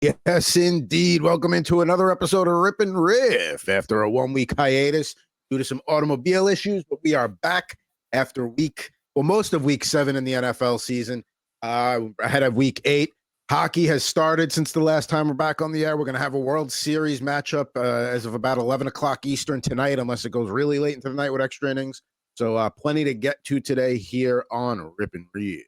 Yes, indeed. Welcome into another episode of Rip N Riff. After a 1 week hiatus due to some automobile issues, but we are back after most of week 7 in the NFL season. Ahead of week 8. Hockey has started since the last time we're back on the air. We're going to have a World Series matchup as of about 11 o'clock Eastern tonight, unless it goes really late into the night with extra innings. So plenty to get to today here on Rip N Riff.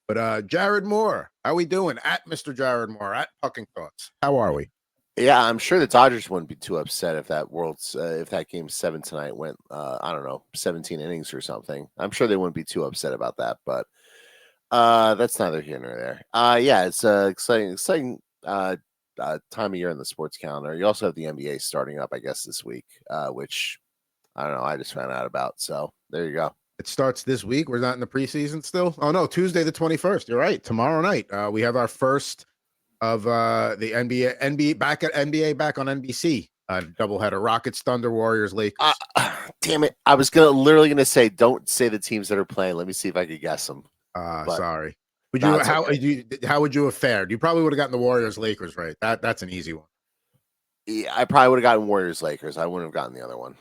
But Jared Moore, how we doing? At Mr. Jared Moore, at Pucking Thoughts. How are we? Yeah, I'm sure the Dodgers wouldn't be too upset if that game 7 tonight went, I don't know, 17 innings or something. I'm sure they wouldn't be too upset about that, but that's neither here nor there. Yeah, it's exciting time of year in the sports calendar. You also have the NBA starting up, I guess, this week, which I don't know. I just found out about. So there you go. It starts this week. We're not in the preseason still. Oh no, Tuesday the 21st. You're right. Tomorrow night, we have our first of the NBA back at NBA back on NBC. Doubleheader: Rockets, Thunder, Warriors, Lakers. Damn it! I was literally gonna say, don't say the teams that are playing. Let me see if I could guess them. Sorry. How would you have fared? You probably would have gotten the Warriors, Lakers right. That's an easy one. Yeah, I probably would have gotten Warriors, Lakers. I wouldn't have gotten the other one.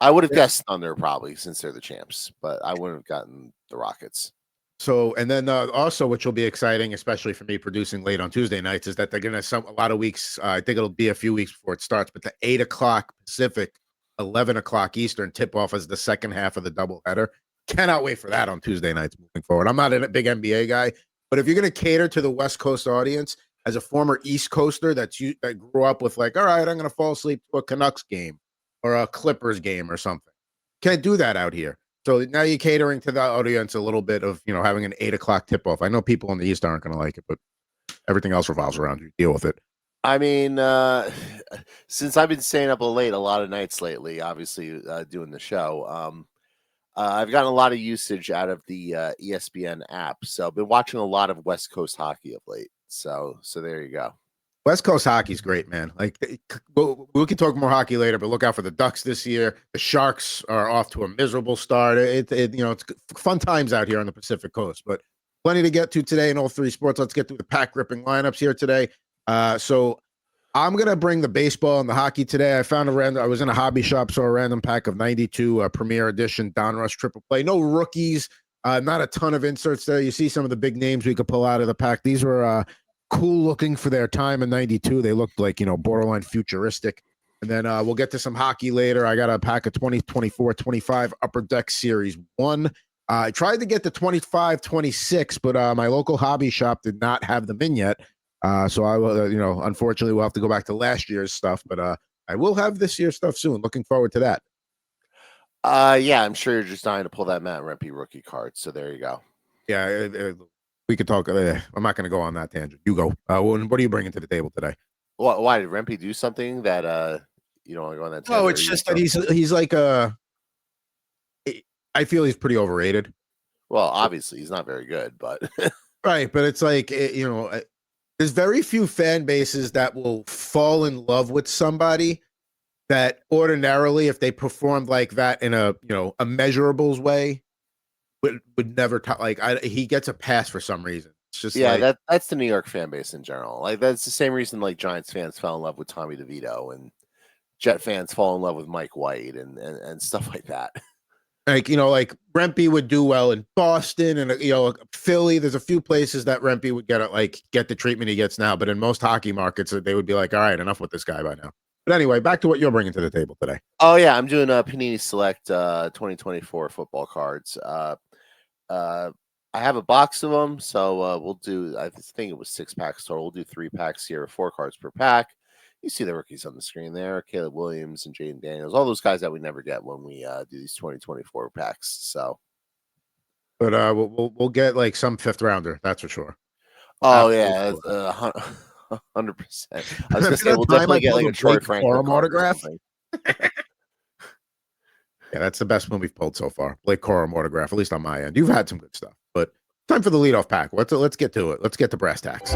I would have guessed Thunder probably since they're the champs, but I wouldn't have gotten the Rockets. So, and then also, which will be exciting, especially for me producing late on Tuesday nights, is that they're going to a lot of weeks. I think it'll be a few weeks before it starts, but the 8 o'clock Pacific, 11 o'clock Eastern tip off as the second half of the doubleheader. Cannot wait for that on Tuesday nights moving forward. I'm not a big NBA guy, but if you're going to cater to the West Coast audience, as a former East Coaster that grew up with, like, all right, I'm going to fall asleep to a Canucks game or a Clippers game or something. Can't do that out here. So now you're catering to the audience a little bit of, having an 8 o'clock tip off. I know people in the East aren't going to like it, but everything else revolves around you. Deal with it. I mean, since I've been staying up late a lot of nights lately, obviously doing the show, I've gotten a lot of usage out of the ESPN app. So I've been watching a lot of West Coast hockey of late. So there you go. West Coast hockey's great, man. Like, we can talk more hockey later, but look out for the Ducks this year. The Sharks are off to a miserable start. It's fun times out here on the Pacific Coast, but plenty to get to today in all three sports. Let's get through the pack ripping lineups here today. So I'm gonna bring the baseball and the hockey today. I was in a hobby shop, saw a random pack of 92 Premier Edition Donruss Triple Play. No rookies, not a ton of inserts there. You see some of the big names we could pull out of the pack. These were cool looking for their time in 92. They looked like, borderline futuristic. And then we'll get to some hockey later. I got a pack of 2024 25 Upper Deck Series 1. I tried to get the 25 26, but my local hobby shop did not have them in yet. So I will, unfortunately, we'll have to go back to last year's stuff, but I will have this year's stuff soon. Looking forward to that. Yeah, I'm sure you're just dying to pull that Matt Rempe rookie card. So there you go. Yeah, we could talk. I'm not going to go on that tangent. You go. What are you bringing to the table today? Why did Rempe do something that you don't want to go on that tangent? Oh, it's just that he's like I feel he's pretty overrated. Well, obviously he's not very good, but right. But it's like there's very few fan bases that will fall in love with somebody that ordinarily, if they performed like that in a measurables way, would never he gets a pass for some reason. It's just that's the New York fan base in general. Like, that's the same reason like Giants fans fell in love with Tommy DeVito and Jet fans fall in love with Mike White and stuff like that. Like Rempe would do well in Boston and Philly. There's a few places that Rempe would get the treatment he gets now, but in most hockey markets, they would be like, all right, enough with this guy by now. But anyway, back to what you're bringing to the table today. Oh yeah, I'm doing a Panini Select 2024 football cards. I have a box of them, so we'll do. I think it was 6 packs total. We'll do 3 packs here, 4 cards per pack. You see the rookies on the screen there: Caleb Williams and Jaden Daniels, all those guys that we never get when we do these 2024 packs. So, but we'll get like some 5th rounder, that's for sure. Oh yeah, 100%. I was gonna say we'll definitely get like a Troy Franklin autograph. Yeah, that's the best one we've pulled so far. Blake Corum autograph, at least on my end. You've had some good stuff, but time for the leadoff pack. Let's get to it. Let's get to brass tacks.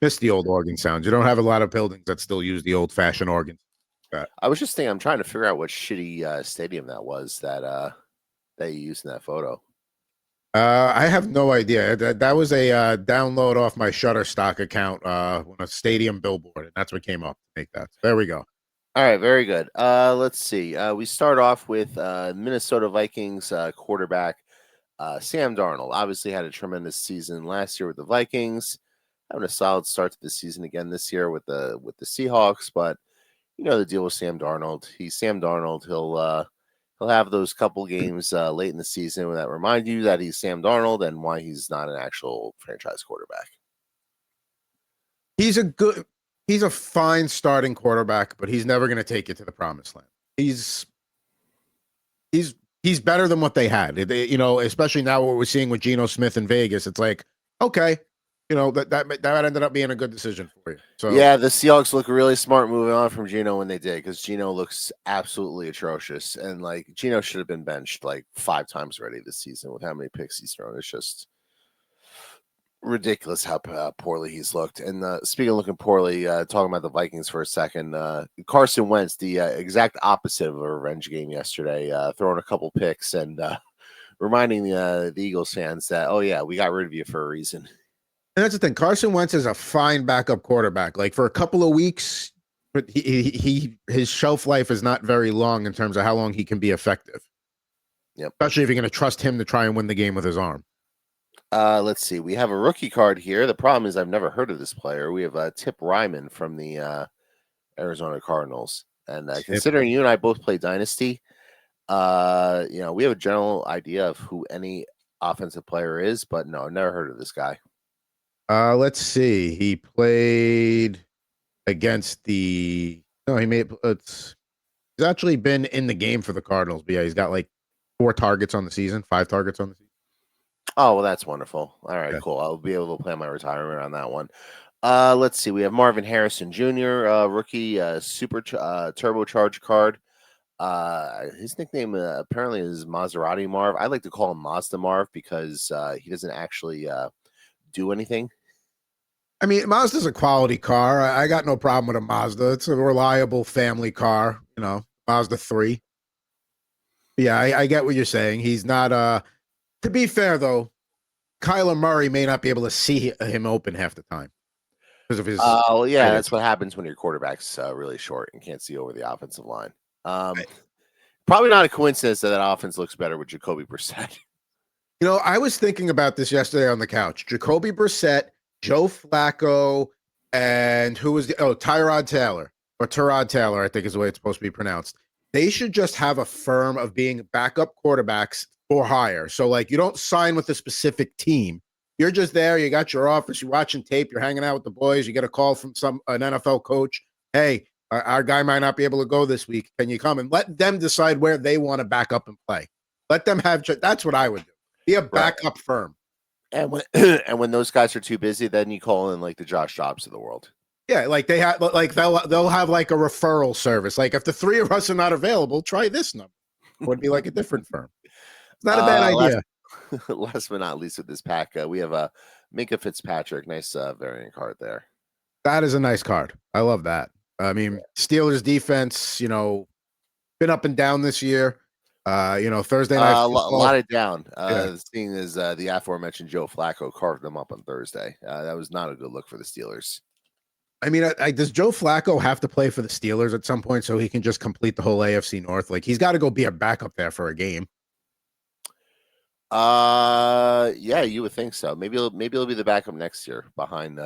Miss the old organ sounds. You don't have a lot of buildings that still use the old-fashioned organs. I was just thinking, I'm trying to figure out what shitty stadium that was that you used in that photo. I have no idea. That was a download off my Shutterstock account on a stadium billboard, and that's what came up to make that. So there we go. All right, very good. Let's see. We start off with Minnesota Vikings quarterback Sam Darnold. Obviously had a tremendous season last year with the Vikings. Having a solid start to the season again this year with the Seahawks, but you know the deal with Sam Darnold. He's Sam Darnold. He'll have those couple games late in the season that remind you that he's Sam Darnold and why he's not an actual franchise quarterback. He's a fine starting quarterback, but he's never going to take you to the promised land. He's better than what they had. Especially now what we're seeing with Geno Smith in Vegas. It's like, okay, that ended up being a good decision for you. So yeah, the Seahawks look really smart moving on from Geno when they did, because Geno looks absolutely atrocious, and like Geno should have been benched like 5 times already this season with how many picks he's thrown. It's just ridiculous how poorly he's looked. And speaking of looking poorly, talking about the Vikings for a second, Carson Wentz, the exact opposite of a revenge game yesterday, throwing a couple picks and reminding the Eagles fans that, oh yeah, we got rid of you for a reason. And that's the thing. Carson Wentz is a fine backup quarterback. Like for a couple of weeks, but his shelf life is not very long in terms of how long he can be effective. Yep. Especially if you're going to trust him to try and win the game with his arm. Let's see. We have a rookie card here. The problem is I've never heard of this player. We have Tip Ryman from the Arizona Cardinals. And considering you and I both play Dynasty, we have a general idea of who any offensive player is, but no, never heard of this guy. Let's see. He played against he's actually been in the game for the Cardinals, but yeah, he's got like 5 targets on the season. Oh, well, that's wonderful. All right, Yeah. cool. I'll be able to plan my retirement on that one. Let's see. We have Marvin Harrison Jr., rookie super turbocharged card. His nickname apparently is Maserati Marv. I like to call him Mazda Marv because he doesn't actually do anything. I mean, Mazda's a quality car. I got no problem with a Mazda. It's a reliable family car, Mazda 3. Yeah, I get what you're saying. He's not to be fair though, Kyler Murray may not be able to see him open half the time because of his that's what happens when your quarterback's really short and can't see over the offensive line. Probably not a coincidence that offense looks better with Jacoby Brissett. I was thinking about this yesterday on the couch. Jacoby Brissett, Joe Flacco, and who was Tyrod Taylor, I think is the way it's supposed to be pronounced. They should just have a firm of being backup quarterbacks for hire. So like you don't sign with a specific team. You're just there, you got your office, you're watching tape, you're hanging out with the boys, you get a call from an NFL coach. Hey, our guy might not be able to go this week. Can you come? And let them decide where they want to back up and play. Let them that's what I would do. Be a backup firm. And when those guys are too busy, then you call in like the Josh Jobs of the world. Yeah, like they have, like they'll have like a referral service. Like if the 3 of us are not available, try this number. It would be like a different firm. It's not a bad idea. Last but not least with this pack, we have Minka Fitzpatrick. Nice variant card there. That is a nice card. I love that. I mean, Steelers defense, been up and down this year. Thursday night. A lot of down. Seeing as the aforementioned Joe Flacco carved them up on Thursday. That was not a good look for the Steelers. I mean, does Joe Flacco have to play for the Steelers at some point so he can just complete the whole AFC North? Like he's got to go be a backup there for a game. Yeah, you would think so. Maybe he'll be the backup next year behind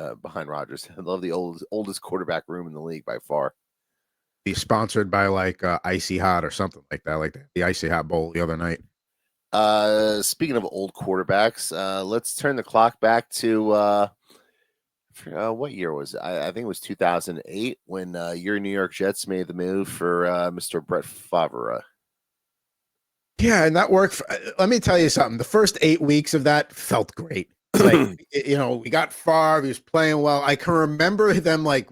Rodgers. I love the oldest quarterback room in the league by far. Be sponsored by like Icy Hot or something like that, like the Icy Hot Bowl the other night. Speaking of old quarterbacks, let's turn the clock back to what year was it? I think it was 2008 when your New York Jets made the move for Mr. Brett Favre. Yeah, and that worked. Let me tell you something. The first 8 weeks of that felt great. Like, we got Favre. He was playing well. I can remember them like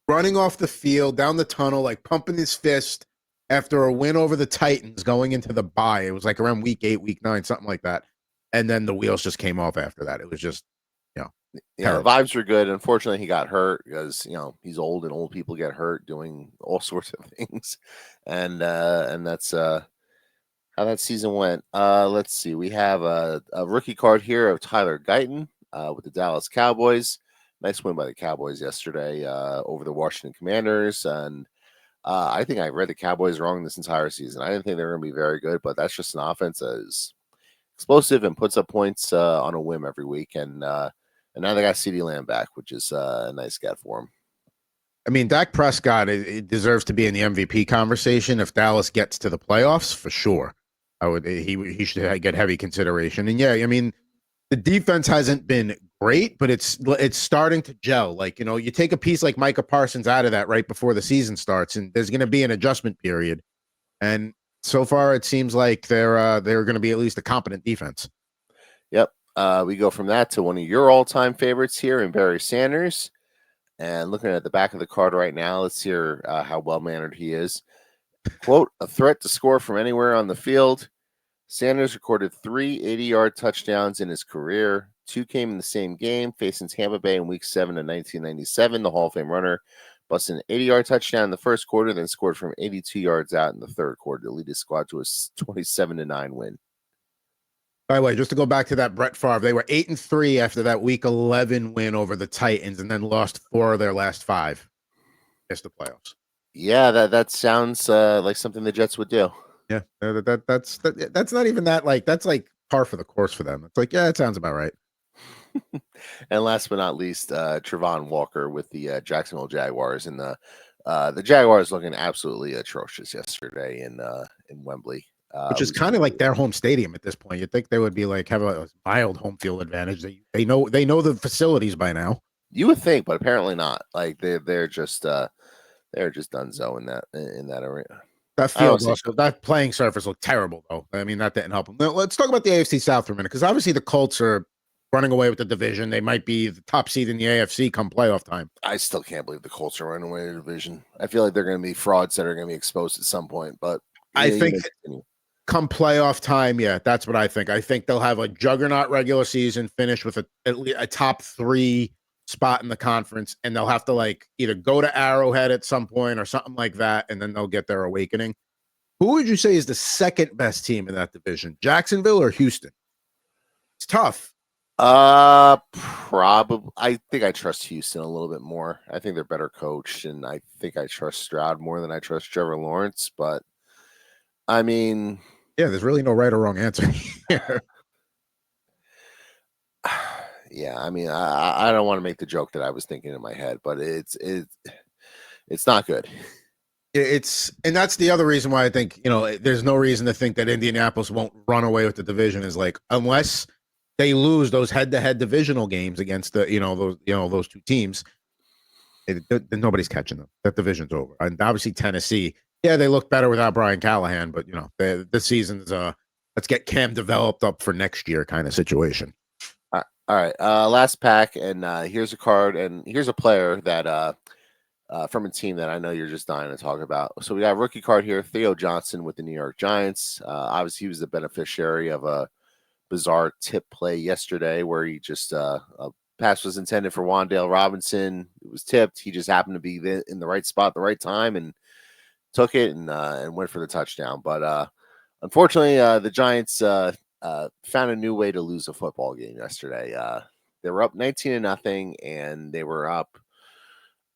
running off the field, down the tunnel, like pumping his fist after a win over the Titans going into the bye. It was like around week 8, week 9, something like that. And then the wheels just came off after that. It was just, Yeah, the vibes were good. Unfortunately, he got hurt because he's old and old people get hurt doing all sorts of things, and that's how that season went. Let's see. We have a rookie card here of Tyler Guyton with the Dallas Cowboys. Nice win by the Cowboys yesterday over the Washington Commanders, and I think I read the Cowboys wrong this entire season. I didn't think they were going to be very good, but that's just an offense that is explosive and puts up points on a whim every week, and now they got CeeDee Lamb back, which is a nice get for him. I mean, Dak Prescott it deserves to be in the MVP conversation if Dallas gets to the playoffs for sure. He should get heavy consideration. And yeah, I mean, the defense hasn't been great, but it's starting to gel. Like, you take a piece like Micah Parsons out of that right before the season starts, and there's going to be an adjustment period. And so far, it seems like they're going to be at least a competent defense. Yep. We go from that to one of your all-time favorites here in Barry Sanders. And looking at the back of the card right now, let's hear how well-mannered he is. Quote, a threat to score from anywhere on the field. Sanders recorded 3 80-yard touchdowns in his career. 2 came in the same game, facing Tampa Bay in Week 7 of 1997. The Hall of Fame runner busted an 80-yard touchdown in the first quarter, then scored from 82 yards out in the third quarter to lead his squad to a 27-9 win. By the way, just to go back to that Brett Favre, they were 8-3 after that Week 11 win over the Titans, and then lost 4 of their last 5. Missed the playoffs. Yeah, that sounds like something the Jets would do. Yeah, that's not even that. Like, that's like par for the course for them. It's like, yeah, it sounds about right. And last but not least, Trevon Walker with the Jacksonville Jaguars, and the Jaguars looking absolutely atrocious yesterday in Wembley. Which is kind of like their home stadium at this point. You'd think they would be like have a mild home field advantage. They know the facilities by now. You would think, but apparently not. Like they're just donezo in that arena. That field also, that playing surface looked terrible though. I mean, that didn't help them. Now, let's talk about the AFC South for a minute, because obviously the Colts are running away with the division. They might be the top seed in the AFC come playoff time. I still can't believe the Colts are running away with the division. I feel like they're going to be frauds that are going to be exposed at some point. But I think come playoff time, yeah, that's what I think. I think they'll have a juggernaut regular season, finish with a top 3 spot in the conference, and they'll have to like either go to Arrowhead at some point or something like that, and then they'll get their awakening. Who would you say is the second best team in that division, Jacksonville or Houston? It's tough. Probably. I think I trust Houston a little bit more. I think they're better coached, and I think I trust Stroud more than I trust Trevor Lawrence. But I mean, yeah, there's really no right or wrong answer here. Yeah, I mean, I don't want to make the joke that I was thinking in my head, but it's not good. And that's the other reason why I think, there's no reason to think that Indianapolis won't run away with the division, is like, unless they lose those head-to-head divisional games against those 2 teams, nobody's catching them. That division's over. And obviously Tennessee, yeah, they look better without Brian Callahan, but the season's let's get Cam developed up for next year kind of situation. All right, last pack, and here's a card, and here's a player that from a team that I know you're just dying to talk about. So we got a rookie card here, Theo Johnson with the New York Giants. Obviously, he was the beneficiary of a bizarre tip play yesterday where he just a pass was intended for Wan'Dale Robinson. It was tipped. He just happened to be in the right spot at the right time and took it and went for the touchdown. But unfortunately, the Giants found a new way to lose a football game yesterday. They were up 19-0, and they were up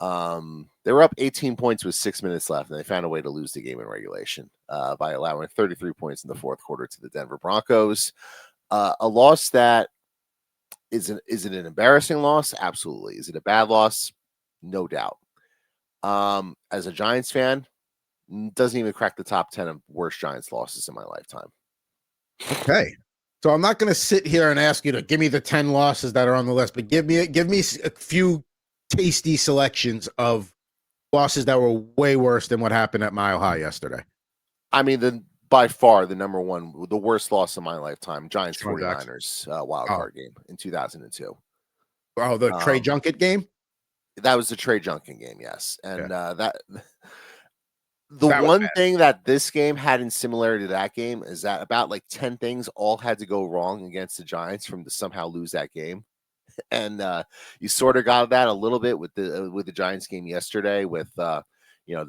18 points with 6 minutes left, and they found a way to lose the game in regulation by allowing 33 points in the fourth quarter to the Denver Broncos. A loss that is it an embarrassing loss? Absolutely. Is it a bad loss? No doubt. As a Giants fan, doesn't even crack the top 10 of worst Giants losses in my lifetime. Okay. So I'm not going to sit here and ask you to give me the 10 losses that are on the list, but give me a few tasty selections of losses that were way worse than what happened at Mile High yesterday. I mean, by far the number one, the worst loss of my lifetime, Giants 49ers wild card game in 2002. Oh, the Trey Junket game? That was the Trey Junket game, yes. And the one thing that this game had in similarity to that game is that about like 10 things all had to go wrong against the Giants to somehow lose that game. And you sort of got that a little bit with the Giants game yesterday with the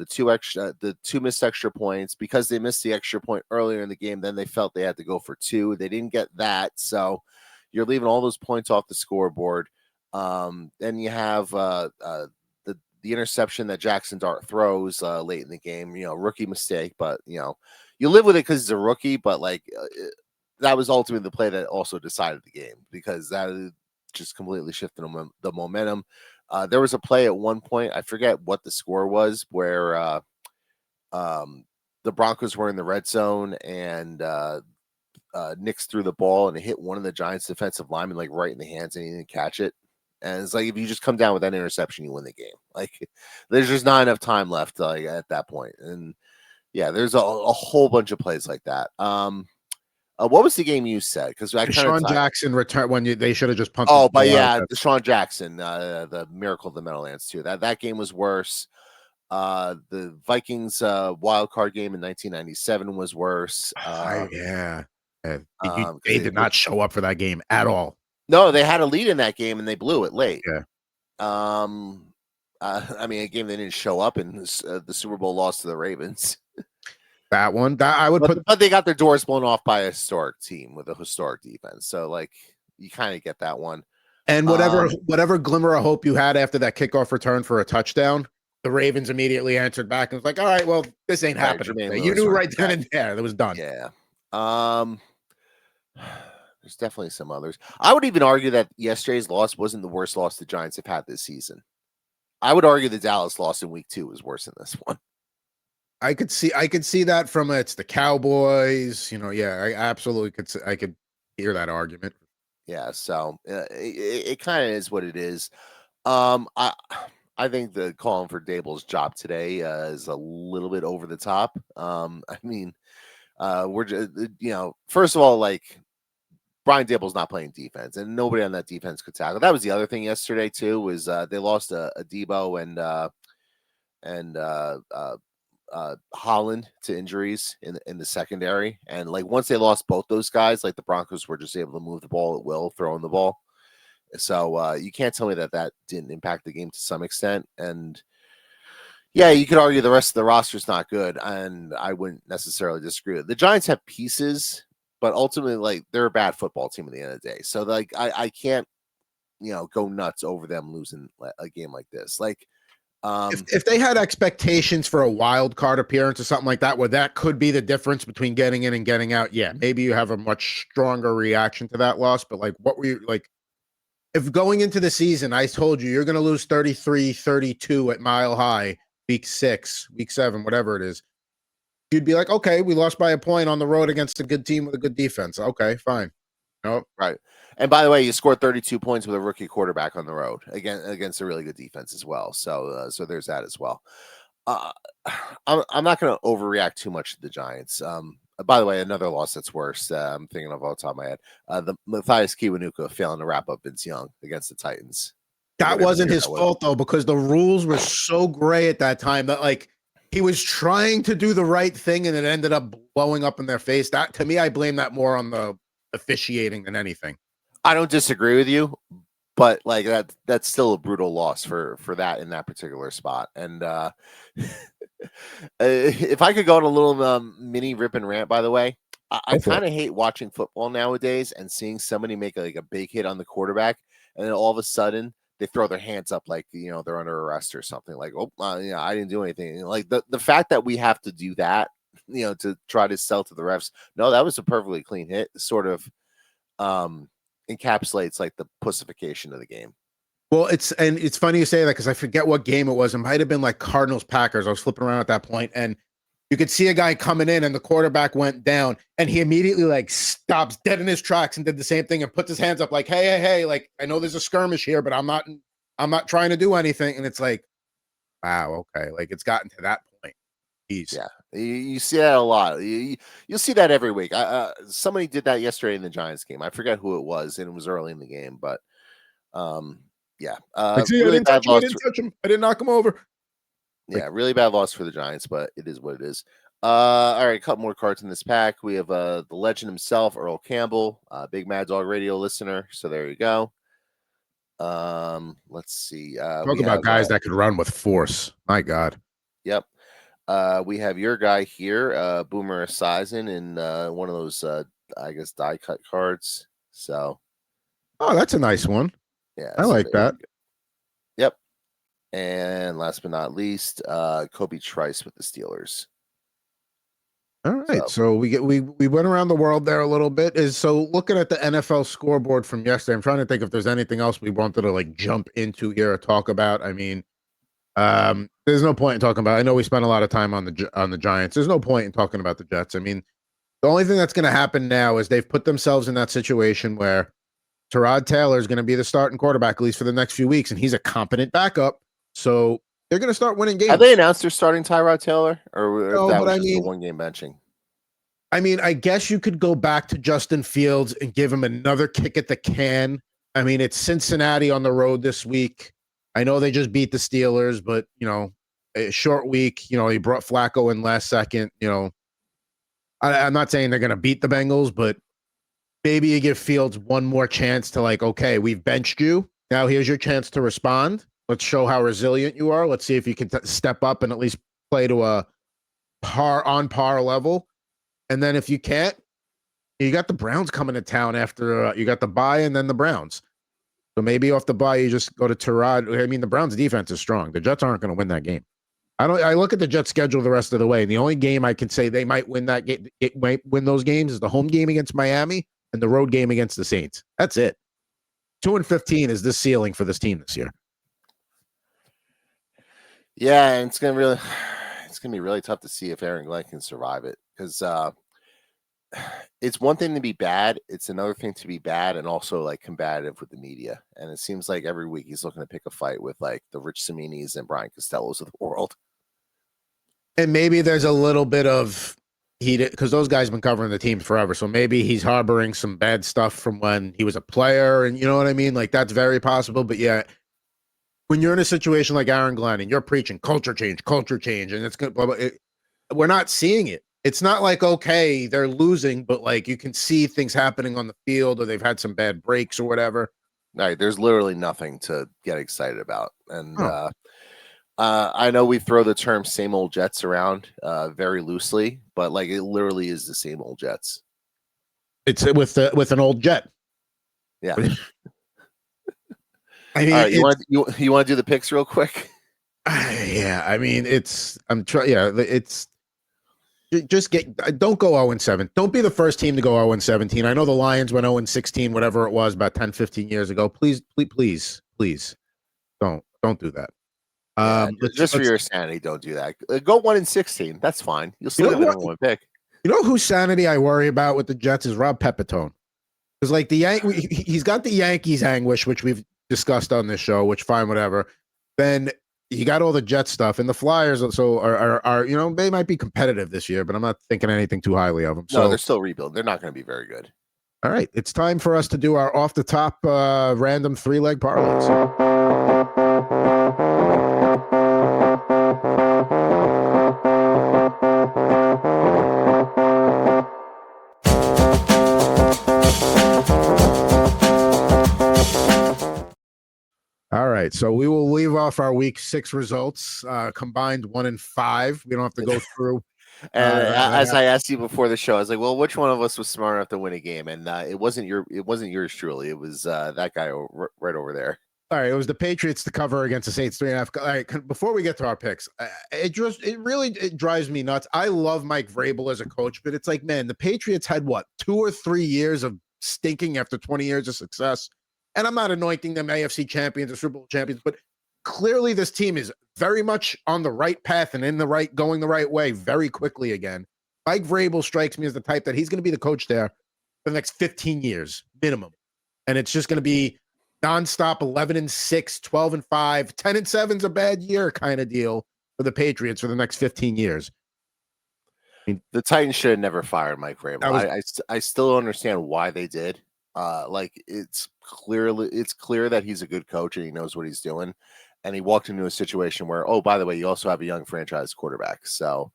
two missed extra points because they missed the extra point earlier in the game. Then they felt they had to go for two. They didn't get that, so you're leaving all those points off the scoreboard. Then you have the interception that Jackson Dart throws late in the game. Rookie mistake, but you live with it because he's a rookie. But that was ultimately the play that also decided the game because that just completely shifted the momentum. There was a play at one point, I forget what the score was, where the Broncos were in the red zone and Nix threw the ball and it hit one of the Giants defensive linemen right in the hands and he didn't catch it. And it's if you just come down with that interception, you win the game. There's just not enough time left at that point. And yeah, there's a whole bunch of plays like that. What was the game you said? Because I Deshaun Jackson return when they should have just punted. Oh, but yeah, Deshaun Jackson, the miracle of the Meadowlands too. That game was worse. The Vikings wild card game in 1997 was worse. Yeah, they did not show up for that game at all. No, they had a lead in that game and they blew it late. Yeah. I mean, a game they didn't show up in the Super Bowl loss to the Ravens. That one, I would put. But they got their doors blown off by a historic team with a historic defense. So, you kind of get that one. And whatever glimmer of hope you had after that kickoff return for a touchdown, the Ravens immediately answered back and was like, all right, well, this ain't happening. You knew right then and there. It was done. Yeah. There's definitely some others. I would even argue that yesterday's loss wasn't the worst loss the Giants have had this season. I would argue the Dallas loss in week 2 was worse than this one. I could see that from it's the Cowboys, yeah, I absolutely could hear that argument. Yeah, so it kind of is what it is. I think the calling for Dable's job today is a little bit over the top. I mean, we're just, first of all, Brian Dable's not playing defense, and nobody on that defense could tackle. That was the other thing yesterday too. Was they lost a Debo and Holland to injuries in the secondary, and once they lost both those guys, the Broncos were just able to move the ball at will, throwing the ball. So you can't tell me that didn't impact the game to some extent. And yeah, you could argue the rest of the roster is not good, and I wouldn't necessarily disagree with it. The Giants have pieces, but ultimately, they're a bad football team at the end of the day. So I can't go nuts over them losing a game like this. If they had expectations for a wild card appearance or something like that, where that could be the difference between getting in and getting out, yeah, maybe you have a much stronger reaction to that loss. But what were you if going into the season, I told you you're going to lose 33-32 at Mile High, week 6, week 7, whatever it is, you'd be like, okay, we lost by a point on the road against a good team with a good defense. Okay, fine. No, right. And by the way, you scored 32 points with a rookie quarterback on the road against a really good defense as well. So there's that as well. I'm not going to overreact too much to the Giants. By the way, another loss that's worse. I'm thinking of all the top of my head. The Matthias Kiwanuka failing to wrap up Vince Young against the Titans. That wasn't his fault though, because the rules were so gray at that time that he was trying to do the right thing and it ended up blowing up in their face. That to me, I blame that more on the officiating than anything. I don't disagree with you, but that's still a brutal loss for that in that particular spot. And if I could go on a little mini rip and rant, by the way, I kind of hate watching football nowadays and seeing somebody make a big hit on the quarterback, and then all of a sudden they throw their hands up they're under arrest or something. I didn't do anything. The fact that we have to do that, to try to sell to the refs. No, that was a perfectly clean hit. Sort of encapsulates the pussification of the game. Well, it's funny you say that because I forget what game it was. It might have been Cardinals Packers. I was flipping around at that point, and you could see a guy coming in, and the quarterback went down, and he immediately stops dead in his tracks and did the same thing and puts his hands up hey, I know there's a skirmish here, but I'm not trying to do anything. And it's wow, okay, it's gotten to that point. Jeez. Yeah, you see that a lot. You'll see that every week. Somebody did that yesterday in the Giants game. I forget who it was, and it was early in the game, but yeah. Really I didn't touch him. I didn't knock him over. Yeah, really bad loss for the Giants, but it is what it is. All right, a couple more cards in this pack. We have the legend himself, Earl Campbell, big Mad Dog Radio listener. So there you go. Let's see. Talk We about have guys that could run with force. My God. yep. We have your guy here, Boomer Esiason, in one of those I guess die cut cards. So Oh, that's a nice one. yeah, I so like there that. you go. Yep. And last but not least, Kobe Trice with the Steelers. All right, So so we went around the world there a little bit. Is so looking at the NFL scoreboard from yesterday. I'm trying to think if there's anything else we wanted to like jump into here or talk about. I mean, there's no point in talking about. I know we spent a lot of time on the Giants. There's no point in talking about the Jets. I mean, the only thing that's going to happen now is they've put themselves in that situation where Tyrod Taylor is going to be the starting quarterback at least for the next few weeks, and he's a competent backup. So they're going to start winning games. have they announced they're starting Tyrod Taylor, or if No, that but was I just a mean, 1-game benching? I guess you could go back to Justin Fields and give him another kick at the can. I mean, it's Cincinnati on the road this week. I know they just beat the Steelers, but a short week. He brought Flacco in last second. I'm not saying they're going to beat the Bengals, but maybe you give Fields one more chance to like, okay, we've benched you. Now here's your chance to respond. Let's show how resilient you are. Let's see if you can step up and at least play to a on par level. And then if you can't, you got the Browns coming to town after you got the bye and then the Browns. So maybe off the bye, you just go to Tyrod. I mean, the Browns' defense is strong. The Jets aren't going to win that game. I look at the Jets' schedule the rest of the way, and the only game I can say they might win that game, might win those games, is the home game against Miami and the road game against the Saints. That's it. 2-15 is the ceiling for this team this year. Yeah, and it's gonna be really tough to see if Aaron Glenn can survive it, because it's one thing to be bad, it's another thing to be bad and also like combative with the media. And it seems like every week he's looking to pick a fight with like the Rich Siminis and Brian Costellos of the world. And maybe there's a little bit of heat because those guys have been covering the team forever. So maybe he's harboring some bad stuff from when he was a player. And you know what I mean? Like that's very possible. But yeah, when you're in a situation like Aaron Glenn and you're preaching culture change, and it's going to, we're not seeing it. It's not like, okay, they're losing, but like you can see things happening on the field or they've had some bad breaks or whatever. Right. There's literally nothing to get excited about. And Oh. I know we throw the term same old Jets around very loosely, but like it literally is the same old Jets. It's with an old Jet. Yeah. I mean, all right, you want to do the picks real quick? Yeah, I mean, it's just don't go 0-7. Don't be the first team to go 0-17. I know the Lions went 0-16, whatever it was, about 10, 15 years ago. Please don't do that. Yeah, just for your sanity, don't do that. Go 1-16. That's fine. You'll still get the number one pick. You know whose sanity I worry about with the Jets is Rob Pepitone. Because like he's got the Yankees anguish, which we've discussed on this show, which fine, whatever. Then you got all the Jet stuff, and the Flyers also are they might be competitive this year, but I'm not thinking anything too highly of them. No, they're still rebuilding. They're not going to be very good. All right, it's time for us to do our off the top random 3-leg parlays. All right, so we will leave off our week 6 results, combined 1 and 5. We don't have to go through. And as I asked you before the show, I was like, "Well, which one of us was smart enough to win a game?" And it wasn't yours truly. It was that guy right over there. All right, it was the Patriots to cover against the Saints 3.5. All right, before we get to our picks, it really drives me nuts. I love Mike Vrabel as a coach, but it's like, man, the Patriots had what 2 or 3 years of stinking after 20 years of success. And I'm not anointing them AFC champions or Super Bowl champions, but clearly this team is very much on the right path and going the right way very quickly again. Mike Vrabel strikes me as the type that he's going to be the coach there for the next 15 years minimum. And it's just going to be nonstop 11-6, 12-5, 10-7 is a bad year kind of deal for the Patriots for the next 15 years. I mean, the Titans should have never fired Mike Vrabel. I still don't understand why they did. It's clear that he's a good coach and he knows what he's doing. And he walked into a situation where, oh, by the way, you also have a young franchise quarterback. So,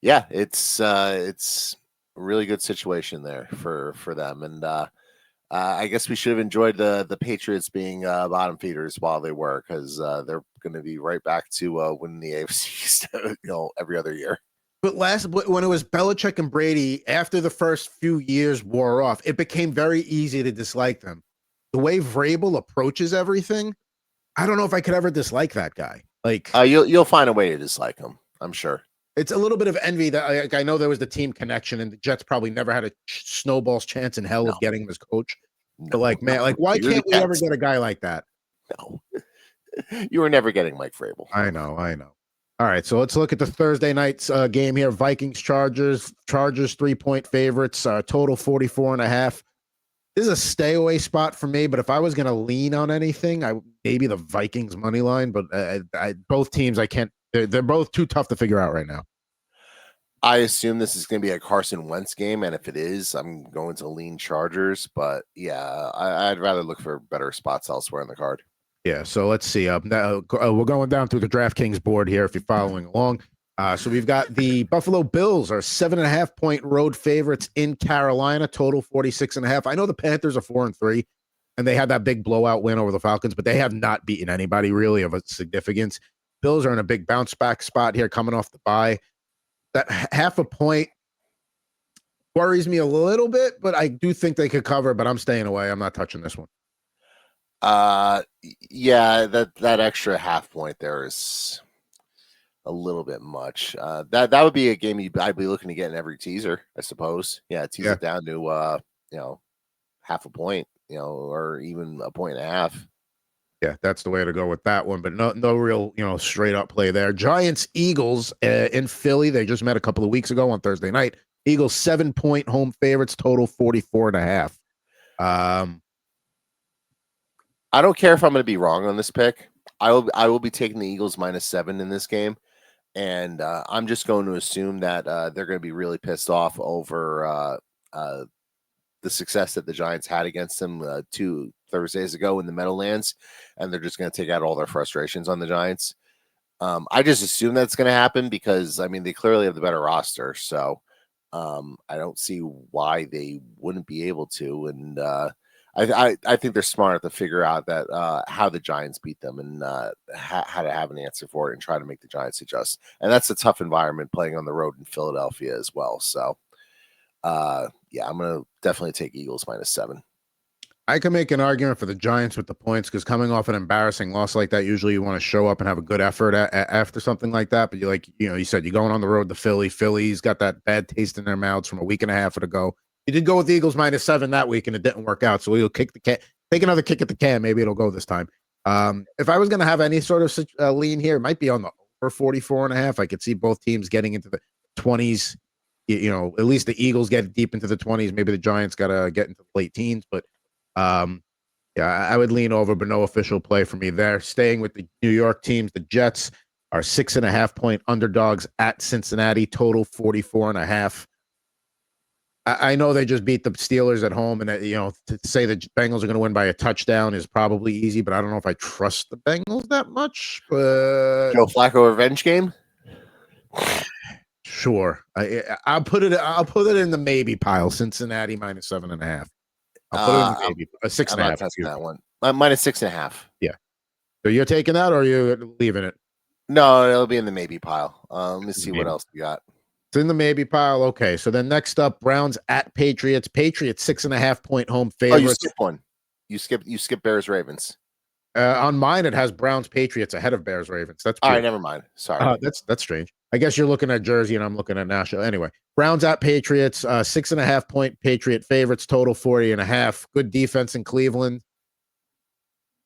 it's a really good situation there for them. And I guess we should have enjoyed the Patriots being bottom feeders while they were, because they're going to be right back to winning the AFC East, every other year. But when it was Belichick and Brady, after the first few years wore off, it became very easy to dislike them. The way Vrabel approaches everything, I don't know if I could ever dislike that guy. Like, you'll find a way to dislike him, I'm sure. It's a little bit of envy that I know there was the team connection, and the Jets probably never had a snowball's chance in hell of getting him as coach. But why can't we ever get a guy like that? No, you were never getting Mike Vrabel. I know. All right, so let's look at the Thursday night's game here. Vikings, Chargers 3-point favorites, total 44.5. This is a stay away spot for me, but if I was going to lean on anything, maybe the Vikings money line, but both teams, I can't. They're both too tough to figure out right now. I assume this is going to be a Carson Wentz game, and if it is, I'm going to lean Chargers. But yeah, I'd rather look for better spots elsewhere in the card. Yeah, so let's see. We're going down through the DraftKings board here if you're following along. So we've got the Buffalo Bills are 7.5-point road favorites in Carolina, total 46.5. I know the Panthers are 4-3, and they had that big blowout win over the Falcons, but they have not beaten anybody really of a significance. Bills are in a big bounce back spot here coming off the bye. That half a point worries me a little bit, but I do think they could cover, but I'm staying away. I'm not touching this one. Yeah, that extra half point there is a little bit much. That would be a game I'd be looking to get in every teaser, I suppose. Yeah, tease it down to half a point, or even a point and a half. Yeah, that's the way to go with that one, but no real, straight up play there. Giants, Eagles in Philly. They just met a couple of weeks ago on Thursday night. Eagles 7-point home favorites, total 44.5. I don't care if I'm going to be wrong on this pick. I will be taking the Eagles -7 in this game, and I'm just going to assume that they're going to be really pissed off over the success that the Giants had against them 2 Thursdays ago in the Meadowlands, and they're just going to take out all their frustrations on the Giants. I just assume that's going to happen because, they clearly have the better roster, so I don't see why they wouldn't be able to, and I think they're smart to figure out that how the Giants beat them and how to have an answer for it and try to make the Giants adjust. And that's a tough environment playing on the road in Philadelphia as well. So, yeah, I'm going to definitely take Eagles -7. I can make an argument for the Giants with the points because coming off an embarrassing loss like that, usually you want to show up and have a good effort after something like that. But you said you're going on the road to Philly. Philly's got that bad taste in their mouths from a week and a half ago. You did go with the Eagles -7 that week, and it didn't work out. So we'll take another kick at the can. Maybe it'll go this time. If I was going to have any sort of lean here, it might be on the over 44.5. I could see both teams getting into the 20s. At least the Eagles get deep into the 20s. Maybe the Giants got to get into the late teens. But yeah, I would lean over, but no official play for me there. Staying with the New York teams, the Jets are 6.5-point underdogs at Cincinnati, total 44.5. I know they just beat the Steelers at home, and to say the Bengals are going to win by a touchdown is probably easy, but I don't know if I trust the Bengals that much. But Joe Flacco revenge game. Sure, I'll put it in the maybe pile. Cincinnati -7.5. I'll put it in the maybe 6.5. I'm not testing that one. -6.5. Yeah. So you're taking that, or are you leaving it? No, it'll be in the maybe pile. Let me see what else we got. It's in the maybe pile. Okay, so then next up, Browns at Patriots. Patriots 6.5-point home favorites. Oh, you skipped one. You skip Bears Ravens. On mine, it has Browns Patriots ahead of Bears Ravens. That's all right. Never mind. Sorry. That's strange. I guess you're looking at Jersey and I'm looking at Nashville. Anyway, Browns at Patriots, 6.5-point Patriot favorites, total 40.5. Good defense in Cleveland.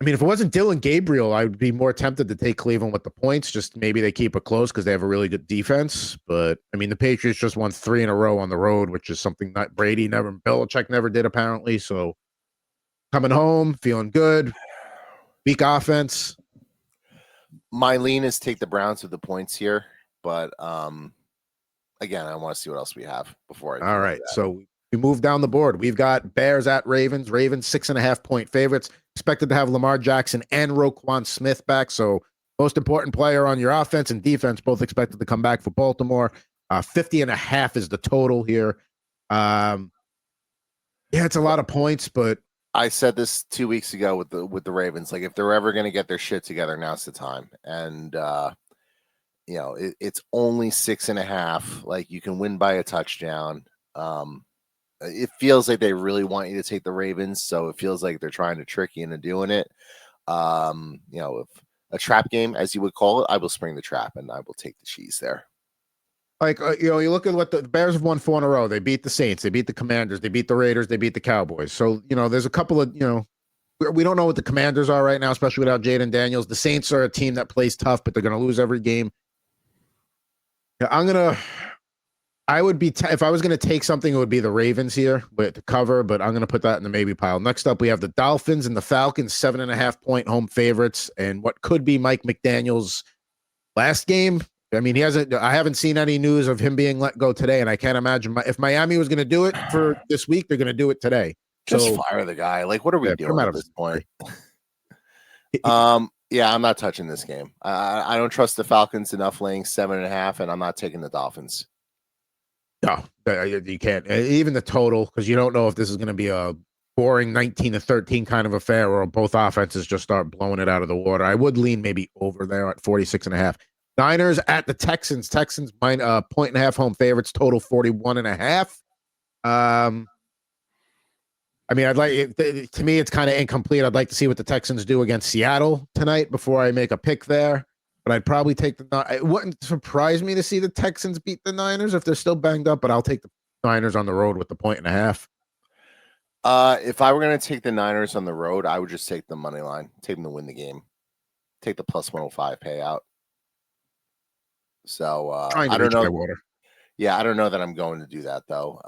If it wasn't Dylan Gabriel, I would be more tempted to take Cleveland with the points. Just maybe they keep it close because they have a really good defense. But the Patriots just won 3 in a row on the road, which is something that Belichick never did apparently. So coming home, feeling good, weak offense. My lean is take the Browns with the points here, but again, I want to see what else we have before I. All right, so we move down the board. We've got Bears at Ravens. Ravens 6.5-point favorites. Expected to have Lamar Jackson and Roquan Smith back. So most important player on your offense and defense, both expected to come back for Baltimore. 50.5 is the total here. Yeah, it's a lot of points, but I said this 2 weeks ago with the Ravens. Like, if they're ever going to get their shit together, now's the time. And it's only 6.5. Like, you can win by a touchdown. It feels like they really want you to take the Ravens, so it feels like they're trying to trick you into doing it. If a trap game, as you would call it, I will spring the trap and I will take the cheese there. Like, you look at what the Bears have won 4 in a row. They beat the Saints, they beat the Commanders, they beat the Raiders, they beat the Cowboys. So, there's a couple of, we don't know what the Commanders are right now, especially without Jaden Daniels. The Saints are a team that plays tough, but they're going to lose every game. Yeah, I would be, if I was going to take something, it would be the Ravens here to cover, but I'm going to put that in the maybe pile. Next up, we have the Dolphins and the Falcons, 7.5-point home favorites, and what could be Mike McDaniel's last game. I mean, I haven't seen any news of him being let go today, and I can't imagine if Miami was going to do it for this week, they're going to do it today. Just fire the guy. Like, what are we doing at this point? Yeah, I'm not touching this game. I don't trust the Falcons enough laying 7.5, and I'm not taking the Dolphins. No, you can't. Even the total, because you don't know if this is going to be a boring 19-13 kind of affair, or both offenses just start blowing it out of the water. I would lean maybe over there at 46.5. Niners at the Texans. Texans, 1.5 home favorites, total 41.5. I mean, to me, it's kind of incomplete. I'd like to see what the Texans do against Seattle tonight before I make a pick there. But I'd probably take it wouldn't surprise me to see the Texans beat the Niners if they're still banged up, but I'll take the Niners on the road with the 1.5. If I were going to take the Niners on the road, I would just take the money line, take them to win the game, take the plus 105 payout. So I don't know. Yeah, I don't know that I'm going to do that though.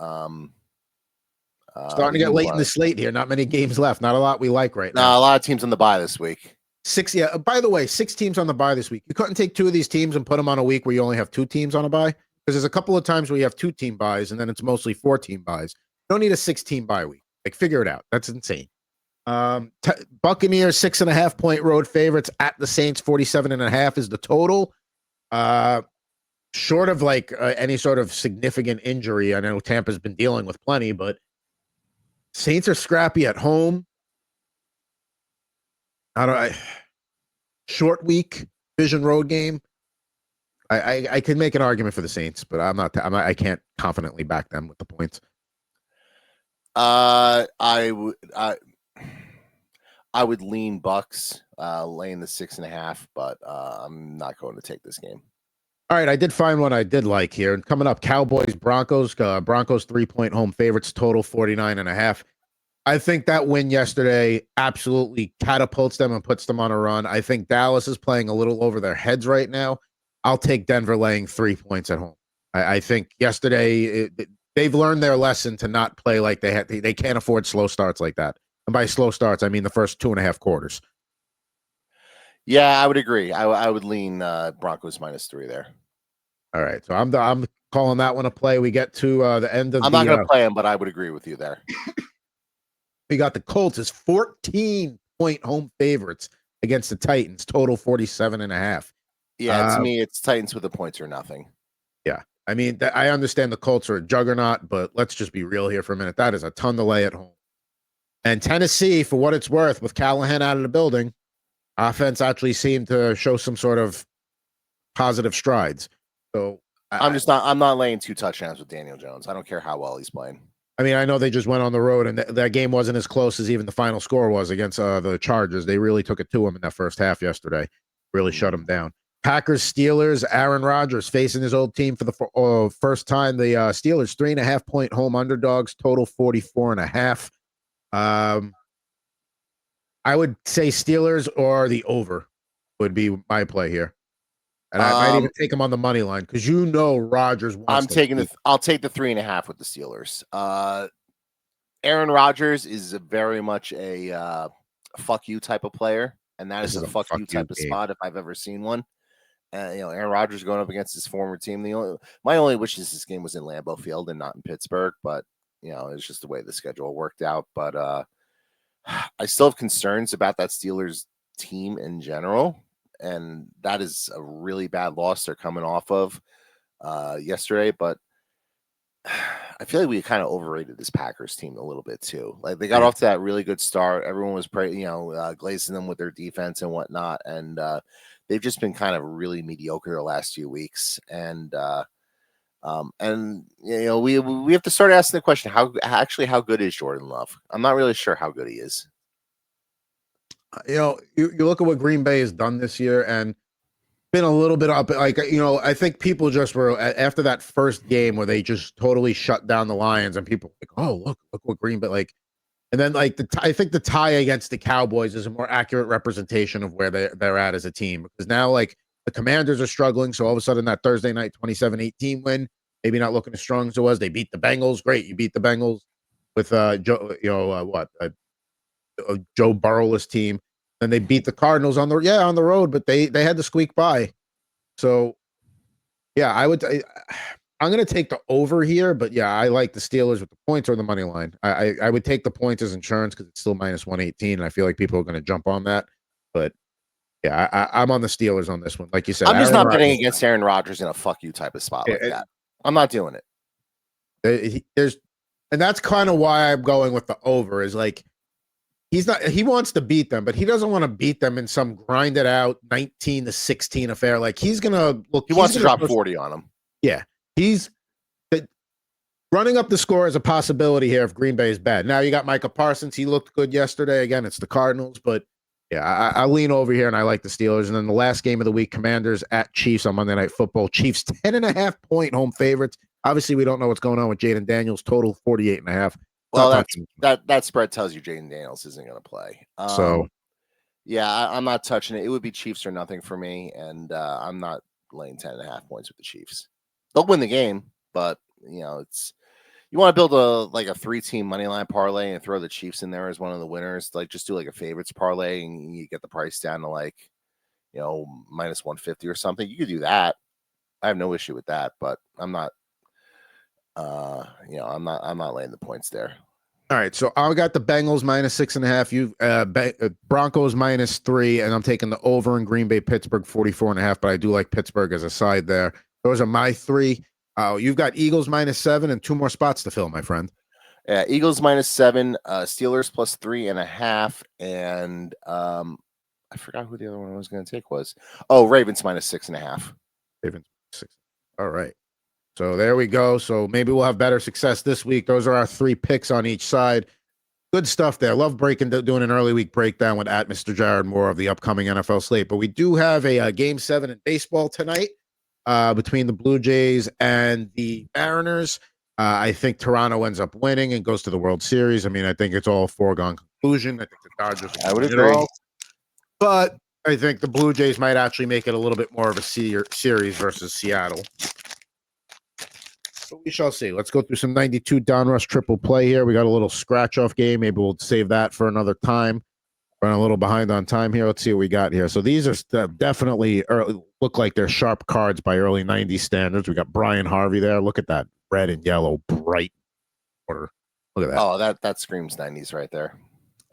Starting to get late in the slate here. Not many games left. Not a lot we like right now. A lot of teams on the bye this week. 6. Yeah. By the way, 6 teams on the bye this week. You couldn't take 2 of these teams and put them on a week where you only have 2 teams on a bye, because there's a couple of times where you have 2-team buys and then it's mostly 4-team buys. You don't need a 6-team bye week. Like, figure it out. That's insane. Buccaneers 6.5-point road favorites at the Saints. 47.5 is the total. Short of any sort of significant injury, I know Tampa's been dealing with plenty, but Saints are scrappy at home. Short week, division road game. I can make an argument for the Saints, but I can't confidently back them with the points. I would lean Bucks, laying the 6.5, but I'm not going to take this game. All right, I did find one I did like here. And coming up, Cowboys, Broncos. Broncos 3-point home favorites, total 49.5. I think that win yesterday absolutely catapults them and puts them on a run. I think Dallas is playing a little over their heads right now. I'll take Denver laying 3 points at home. I think yesterday they've learned their lesson to not play like they can't afford slow starts like that. And by slow starts, I mean the first 2.5 quarters. Yeah, I would agree. I would lean Broncos -3 there. All right, so I'm calling that one a play. We get to the end of. I'm not going to play him, but I would agree with you there. We got the Colts as 14-point home favorites against the Titans, total 47.5. Yeah, to me, it's Titans with the points or nothing. Yeah, I mean, I understand the Colts are a juggernaut, but let's just be real here for a minute. That is a ton to lay at home. And Tennessee, for what it's worth, with Callahan out of the building, offense actually seemed to show some sort of positive strides. So I'm not laying 2 touchdowns with Daniel Jones. I don't care how well he's playing. I mean, I know they just went on the road, and that game wasn't as close as even the final score was against the Chargers. They really took it to him in that first half yesterday. Really shut him down. Packers, Steelers, Aaron Rodgers facing his old team for the first time. The Steelers, 3.5-point home underdogs, total 44.5. I would say Steelers or the over would be my play here. And I might even take him on the money line because Rodgers wants I'll take the 3.5 with the Steelers. Aaron Rodgers is very much a fuck you type of player, and that is a fuck you type of spot if I've ever seen one. Aaron Rodgers going up against his former team. My only wish is this game was in Lambeau Field and not in Pittsburgh, but it's just the way the schedule worked out. But I still have concerns about that Steelers team in general. And that is a really bad loss they're coming off of yesterday. But I feel like we kind of overrated this Packers team a little bit too. Like they got Yeah. off to that really good start. Everyone was glazing them with their defense and whatnot, and they've just been kind of really mediocre the last few weeks. And we have to start asking the question: how good is Jordan Love? I'm not really sure how good he is. You look at what Green Bay has done this year, and been a little bit up. Like, I think people just were after that first game where they just totally shut down the Lions, and people were like, oh, look what Green Bay like. And then like I think the tie against the Cowboys is a more accurate representation of where they're at as a team, because now like the Commanders are struggling. So all of a sudden that Thursday night 27-18 win, maybe not looking as strong as it was. They beat the Bengals. Great, you beat the Bengals with Joe, Joe Burrowless team. And they beat the Cardinals on the road, but they had to squeak by. So yeah, I'm going to take the over here, but yeah, I like the Steelers with the points or the money line. I would take the points as insurance because it's still minus 118, and I feel like people are going to jump on that. But yeah, I'm on the Steelers on this one. Like you said, I'm just Aaron not Rodgers, betting against Aaron Rodgers in a fuck you type of spot like that. I'm not doing it. And that's kind of why I'm going with the over. Is like he wants to beat them, but he doesn't want to beat them in some grinded out 19-16 affair. Like he wants to drop 40 on them. Yeah, he's running up the score as a possibility here if Green Bay is bad. Now you got Micah Parsons. He looked good yesterday. Again, it's the Cardinals, but yeah, I lean over here and I like the Steelers. And then the last game of the week, Commanders at Chiefs on Monday Night Football. Chiefs 10.5-point home favorites. Obviously, we don't know what's going on with Jaden Daniels. Total 48.5. Well, that spread tells you Jaden Daniels isn't going to play. Yeah, I'm not touching it. It would be Chiefs or nothing for me, and I'm not laying 10.5 points with the Chiefs. They'll win the game, but it's you want to build a 3-team money line parlay and throw the Chiefs in there as one of the winners. Like just do like a favorites parlay and you get the price down to minus 150 or something. You could do that. I have no issue with that, but I'm not. I'm not laying the points there. All right, so I got the Bengals minus 6.5. You Broncos minus 3, and I'm taking the over in Green Bay, Pittsburgh 44.5. But I do like Pittsburgh as a side there. Those are my 3. You've got Eagles minus 7 and 2 more spots to fill, my friend. Yeah, Eagles minus 7, Steelers plus 3.5, and I forgot who the other one I was going to take was. Oh, Ravens minus 6.5. Ravens 6. All right. So there we go. So maybe we'll have better success this week. Those are our 3 picks on each side. Good stuff there. Love doing an early week breakdown with Mr. Jared Moore of the upcoming NFL slate. But we do have a Game 7 in baseball tonight between the Blue Jays and the Mariners. I think Toronto ends up winning and goes to the World Series. I mean, I think it's all a foregone conclusion. I think the Dodgers. I would agree. But I think the Blue Jays might actually make it a little bit more of a series versus Seattle. So we shall see. Let's go through some 92 Donruss triple play here. We got a little scratch-off game. Maybe we'll save that for another time. Running a little behind on time here. Let's see what we got here. So these are definitely look like they're sharp cards by early 90s standards. We got Brian Harvey there. Look at that red and yellow, bright order. Look at that. Oh, that screams 90s right there.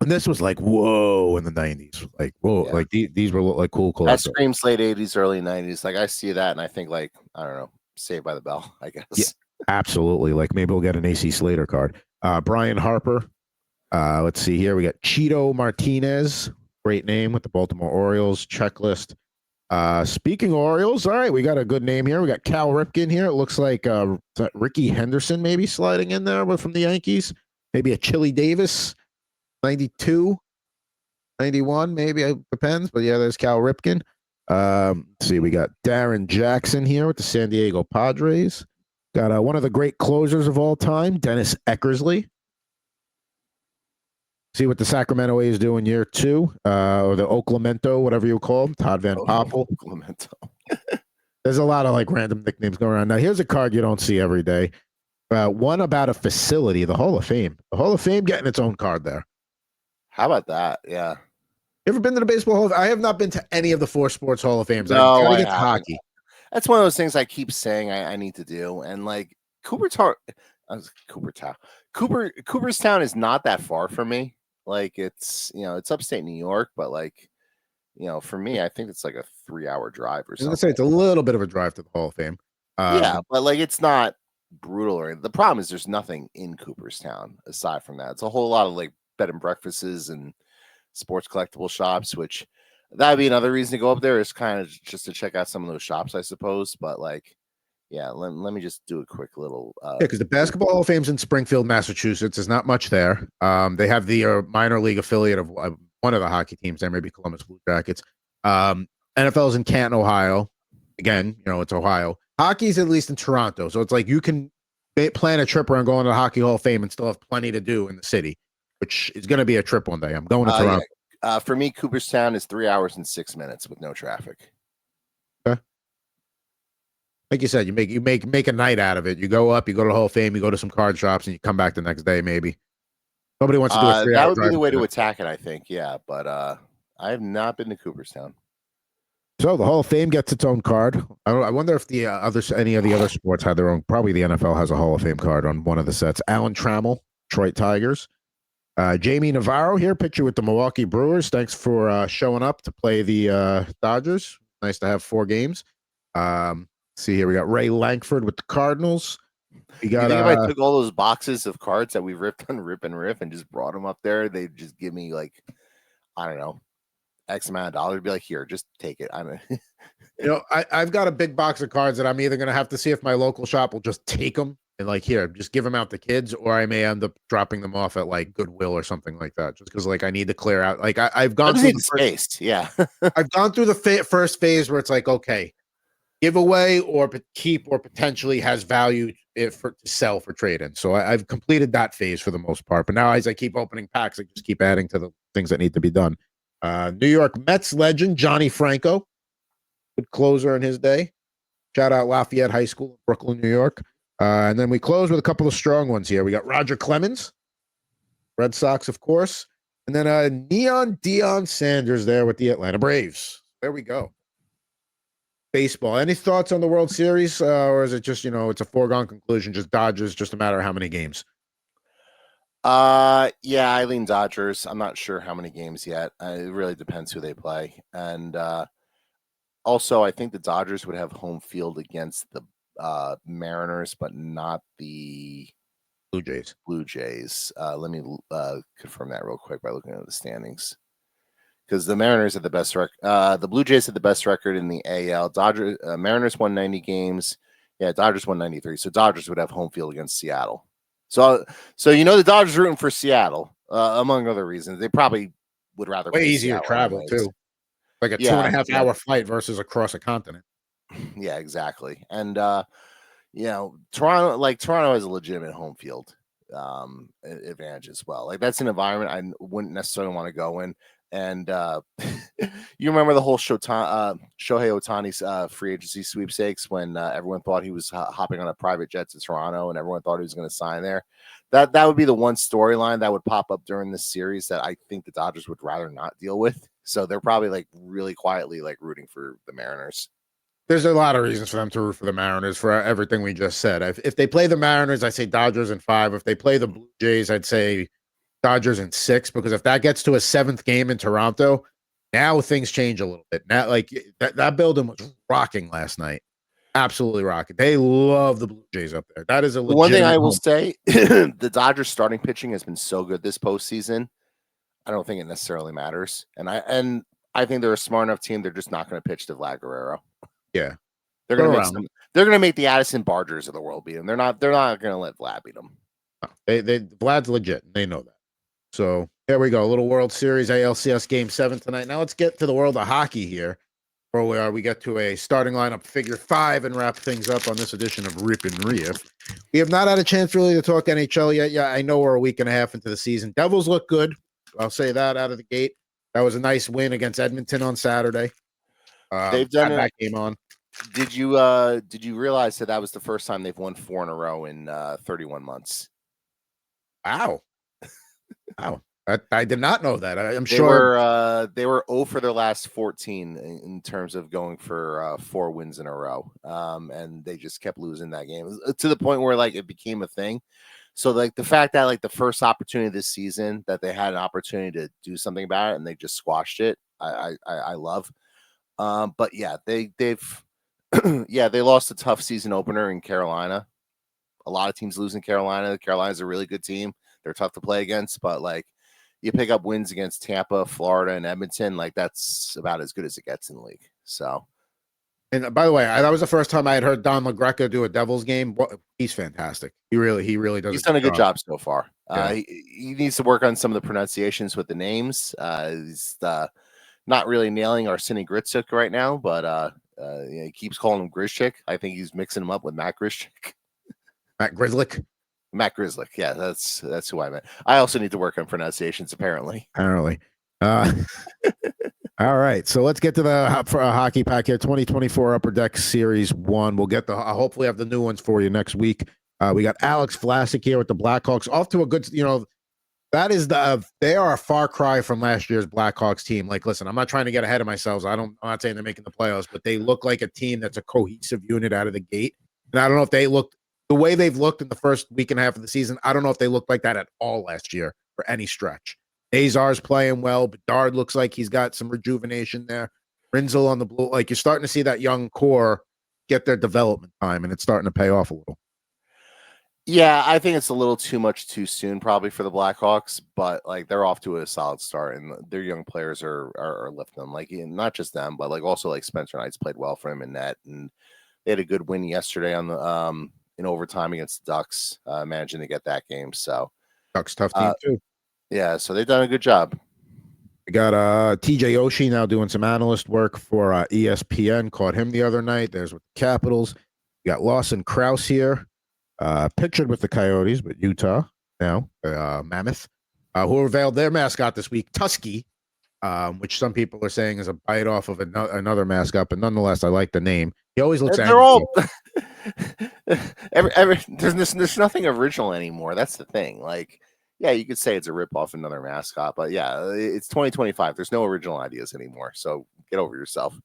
And this was like, whoa, in the 90s. Like, whoa, yeah. Like these were like cool clothes. That screams late 80s, early 90s. Like I see that and I think I don't know, Saved by the Bell, I guess. Yeah. Absolutely. Like maybe we'll get an AC Slater card. Brian Harper. Let's see here. We got Cheeto Martinez. Great name with the Baltimore Orioles checklist. Speaking of Orioles, all right, we got a good name here. We got Cal Ripken here. It looks like Ricky Henderson maybe sliding in there from the Yankees. Maybe a Chili Davis, 92, 91, maybe. It depends. But yeah, there's Cal Ripken. Let's see. We got Darren Jackson here with the San Diego Padres. Got one of the great closers of all time, Dennis Eckersley. See what the Sacramento A's do in year 2, or the Oaklamento, whatever you call him, Todd Van Poppel. Oaklamento. There's a lot of random nicknames going around. Now, here's a card you don't see every day. One about a facility, the Hall of Fame. The Hall of Fame getting its own card there. How about that? Yeah. You ever been to the Baseball Hall of Fame? I have not been to any of the 4 sports Hall of Fames. No, I get to hockey. That's one of those things I keep saying I need to do. And Cooperstown is not that far from me. It's upstate New York, but for me, I think it's like a 3-hour drive or something. I was gonna say it's a little bit of a drive to the Hall of Fame. Yeah, but it's not brutal. Or the problem is there's nothing in Cooperstown aside from that. It's a whole lot of like bed and breakfasts and sports collectible shops, which that'd be another reason to go up there, is kind of just to check out some of those shops, I suppose. But like, yeah, let me just do a quick little because the Basketball Hall of Fame's in Springfield, Massachusetts. There's not much there. They have the minor league affiliate of one of the hockey teams there, maybe Columbus Blue Jackets. NFL's in Canton, Ohio. Again, it's Ohio. Hockey's at least in Toronto, so it's like you can plan a trip around going to the Hockey Hall of Fame and still have plenty to do in the city, which is going to be a trip one day. I'm going to Toronto. Yeah. For me, Cooperstown is 3 hours and 6 minutes with no traffic. Okay. Like you said, you make a night out of it. You go up, you go to the Hall of Fame, you go to some card shops, and you come back the next day. Maybe nobody wants to do a 3 hour. That would be the way to attack it, I think. Yeah, but I have not been to Cooperstown. So the Hall of Fame gets its own card. I wonder if the any of the other sports had their own. Probably the NFL has a Hall of Fame card on one of the sets. Alan Trammell, Detroit Tigers. Jamie Navarro here, picture with the Milwaukee Brewers. Thanks for showing up to play the Dodgers. Nice to have 4 games. See here, we got Ray Lankford with the Cardinals. We got. You think if I took all those boxes of cards that we ripped on Rip and Riff and just brought them up there, they'd just give me like, I don't know, X amount of dollars. Be like, here, just take it. I've got a big box of cards that I'm either going to have to see if my local shop will just take them and like, here, just give them out to kids, or I may end up dropping them off at like Goodwill or something like that, just because like I need to clear out. Like I've gone through the space. Yeah, I've gone through the first phase where it's like, okay, giveaway or keep or potentially has value to sell for trade-in. So I've completed that phase for the most part. But now as I keep opening packs, I just keep adding to the things that need to be done. New York Mets legend Johnny Franco, good closer in his day. Shout out Lafayette High School, Brooklyn, New York. And then we close with a couple of strong ones here. We got Roger Clemens, Red Sox, of course. And then Neon Deion Sanders there with the Atlanta Braves. There we go. Baseball. Any thoughts on the World Series? Or is it just, it's a foregone conclusion, just Dodgers, just a matter of how many games? Yeah, I lean Dodgers. I'm not sure how many games yet. It really depends who they play. And also, I think the Dodgers would have home field against the Mariners, but not the Blue Jays. Let me confirm that real quick by looking at the standings, because the Mariners had the best record. The Blue Jays had the best record in the AL. Mariners won 90 games. Yeah, Dodgers won 93. So Dodgers would have home field against Seattle. So the Dodgers rooting for Seattle, among other reasons. They probably would rather way easier travel anyways. Too. Like a 2.5 hour flight versus across a continent. Yeah, exactly. And Toronto has a legitimate home field advantage as well. Like that's an environment I wouldn't necessarily want to go in. And you remember the whole Shohei Ohtani's free agency sweepstakes when everyone thought he was hopping on a private jet to Toronto and everyone thought he was going to sign there. That would be the one storyline that would pop up during this series that I think the Dodgers would rather not deal with. So they're probably like really quietly like rooting for the Mariners. There's a lot of reasons for them to root for the Mariners for everything we just said. If they play the Mariners, I say Dodgers in 5. If they play the Blue Jays, I'd say Dodgers in 6, because if that gets to a 7th game in Toronto, now things change a little bit. Now, like that building was rocking last night. Absolutely rocking. They love the Blue Jays up there. That is a one thing I will say, the Dodgers starting pitching has been so good this postseason. I don't think it necessarily matters. And I think they're a smart enough team. They're just not going to pitch to Vlad Guerrero. Yeah. They're going to make the Addison Bargers of the world beat them. They're not going to let Vlad beat them. No, Vlad's legit. They know that. So here we go. A little World Series ALCS Game 7 tonight. Now let's get to the world of hockey here, where we get to a starting lineup figure 5 and wrap things up on this edition of Rip and Riff. We have not had a chance really to talk NHL yet. Yeah, I know we're a week and a half into the season. Devils look good. I'll say that out of the gate. That was a nice win against Edmonton on Saturday. They've done that game on. Did you realize that was the first time they've won 4 in a row in 31 months? Wow. Wow. I did not know that. I'm sure they were 0 for their last 14 in terms of going for 4 wins in a row. And they just kept losing that game to the point where like it became a thing. So like the fact that like the first opportunity this season that they had an opportunity to do something about it and they just squashed it, I love. But yeah, they've they lost a tough season opener in Carolina. a lot of teams lose in Carolina. Carolina's a really good team. They're tough to play against, but like you pick up wins against Tampa, Florida, and Edmonton, like that's about as good as it gets in the league. So, and by the way, that was the first time I had heard Don LaGreca do a Devils game. He's fantastic. He really does. He's done a good job so far. Yeah. He needs to work on some of the pronunciations with the names. He's not really nailing Arseny Gritsuk right now, but he keeps calling him Grishik. I think he's mixing him up with Matt Grishik. Matt Grizzlick. Matt Grizzlick. Yeah, that's who I meant. I also need to work on pronunciations, apparently. All right, so let's get to the hockey pack here. 2024 Upper Deck Series 1. We'll get I'll hopefully have the new ones for you next week. We got Alex Vlasic here with the Blackhawks. Off to a good, that is they are a far cry from last year's Blackhawks team. Like, listen, I'm not trying to get ahead of myself. I'm not saying they're making the playoffs, but they look like a team that's a cohesive unit out of the gate. And I don't know if they looked the way they've looked in the first week and a half of the season. I don't know if they looked like that at all last year for any stretch. Azar's playing well. Bedard looks like he's got some rejuvenation there. Rinzel on the blue. Like, you're starting to see that young core get their development time, and it's starting to pay off a little. Yeah, I think it's a little too much too soon probably for the Blackhawks, but like they're off to a solid start, and their young players are lifting them. Like, not just them, but like also like Spencer Knight's played well for him in net, and they had a good win yesterday on the in overtime against the Ducks, managing to get that game. So Ducks tough team too. Yeah, so they've done a good job. We got TJ Oshie now doing some analyst work for ESPN. Caught him the other night. There's with the Capitals. We got Lawson Krause here, pictured with the Coyotes, but Utah now, Mammoth, who unveiled their mascot this week, Tusky, which some people are saying is a bite off of another mascot, but nonetheless, I like the name. He always looks. They're all. There's nothing original anymore. That's the thing. Like, yeah, you could say it's a ripoff another mascot, but yeah, it's 2025. There's no original ideas anymore. So get over yourself.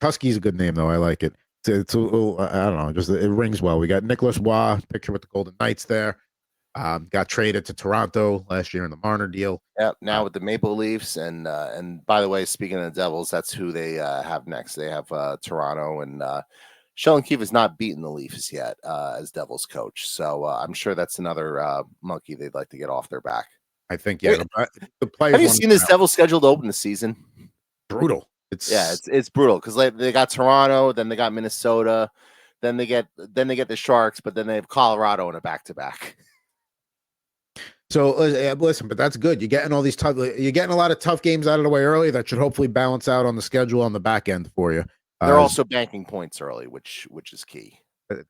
Husky's a good name, though. I like it. It's a little, I don't know, just it rings well. We got Nicholas Waugh, picture with the Golden Knights there. Got traded to Toronto last year in the Marner deal. Yeah, now with the Maple Leafs, and by the way, speaking of the Devils, that's who they have next. They have Toronto, and Sheldon Keefe has not beaten the Leafs yet as Devils coach. So I'm sure that's another monkey they'd like to get off their back. I think, yeah. The players. Have you seen this Devils schedule to open the season? Brutal. It's brutal because they got Toronto, then they got Minnesota, then they get the Sharks, but then they have Colorado in a back-to-back. So listen, but that's good. You're getting all these you're getting a lot of tough games out of the way early. That should hopefully balance out on the schedule on the back end for you. They're also banking points early, which is key.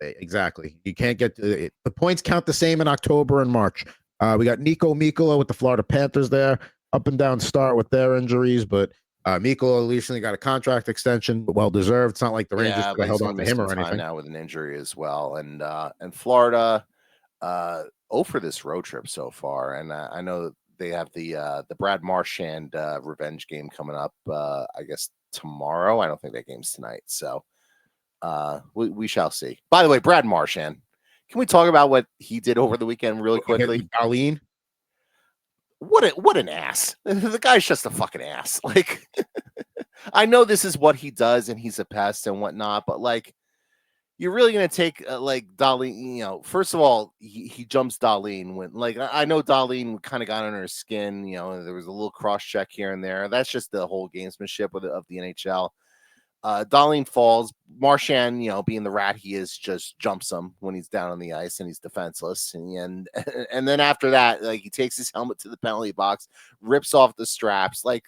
Exactly. You can't get the points count the same in October and March. We got Nico Mikkola with the Florida Panthers there, up and down start with their injuries, but Mikkola recently got a contract extension, well deserved. It's not like the Rangers could have held on to him or anything. Now with an injury as well, and Florida, for this road trip so far, and I know they have the Brad Marchand revenge game coming up. I guess tomorrow. I don't think that game's tonight, so we shall see. By the way, Brad Marchand, can we talk about what he did over the weekend really quickly? Darlene. What an ass. The guy's just a fucking ass. Like, I know this is what he does and he's a pest and whatnot, but like, you're really going to take like Darlene, first of all, he jumps Darlene when, like, I know Darlene kind of got under his skin, there was a little cross check here and there. That's just the whole gamesmanship of the NHL. Darlene falls. Marchand, being the rat he is, just jumps him when he's down on the ice and he's defenseless. And then after that, like, he takes his helmet to the penalty box, rips off the straps. Like,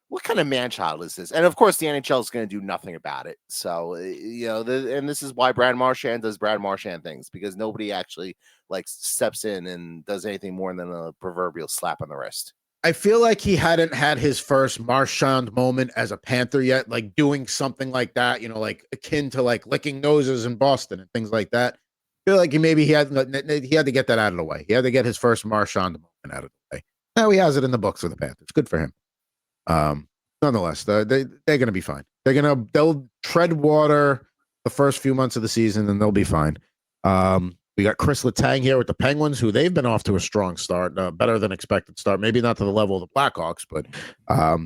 what kind of man-child is this? And of course, the NHL is going to do nothing about it. So, and this is why Brad Marchand does Brad Marchand things, because nobody actually like steps in and does anything more than a proverbial slap on the wrist. I feel like he hadn't had his first Marchand moment as a Panther yet, like doing something like that, like akin to like licking noses in Boston and things like that. I feel like he had to get that out of the way. He had to get his first Marchand moment out of the way. Now he has it in the books with the Panthers. Good for him. Nonetheless, they're going to be fine. They'll tread water the first few months of the season and they'll be fine. We got Chris Letang here with the Penguins, who they've been off to a strong start, better than expected start. Maybe not to the level of the Blackhawks, but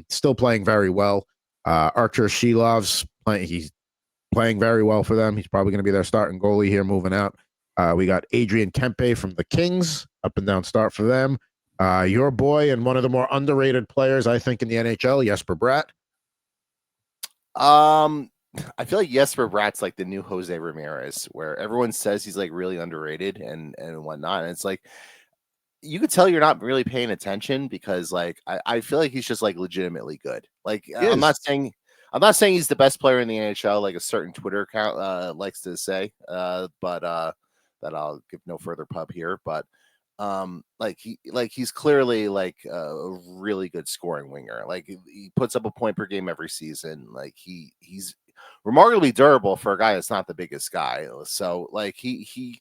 still playing very well. Archer Shilov's playing. He's playing very well for them. He's probably going to be their starting goalie here moving out. We got Adrian Kempe from the Kings, up and down start for them. Your boy and one of the more underrated players, I think, in the NHL, Jesper Bratt. I feel like Jesper Bratt's like the new Jose Ramirez, where everyone says he's like really underrated and whatnot. And it's like, you could tell you're not really paying attention because like I feel like he's just like legitimately good. Like I'm not saying he's the best player in the NHL, like a certain Twitter account likes to say, but that I'll give no further pub here. But he's clearly like a really good scoring winger. Like he puts up a point per game every season. Like he's remarkably durable for a guy that's not the biggest guy. So like he's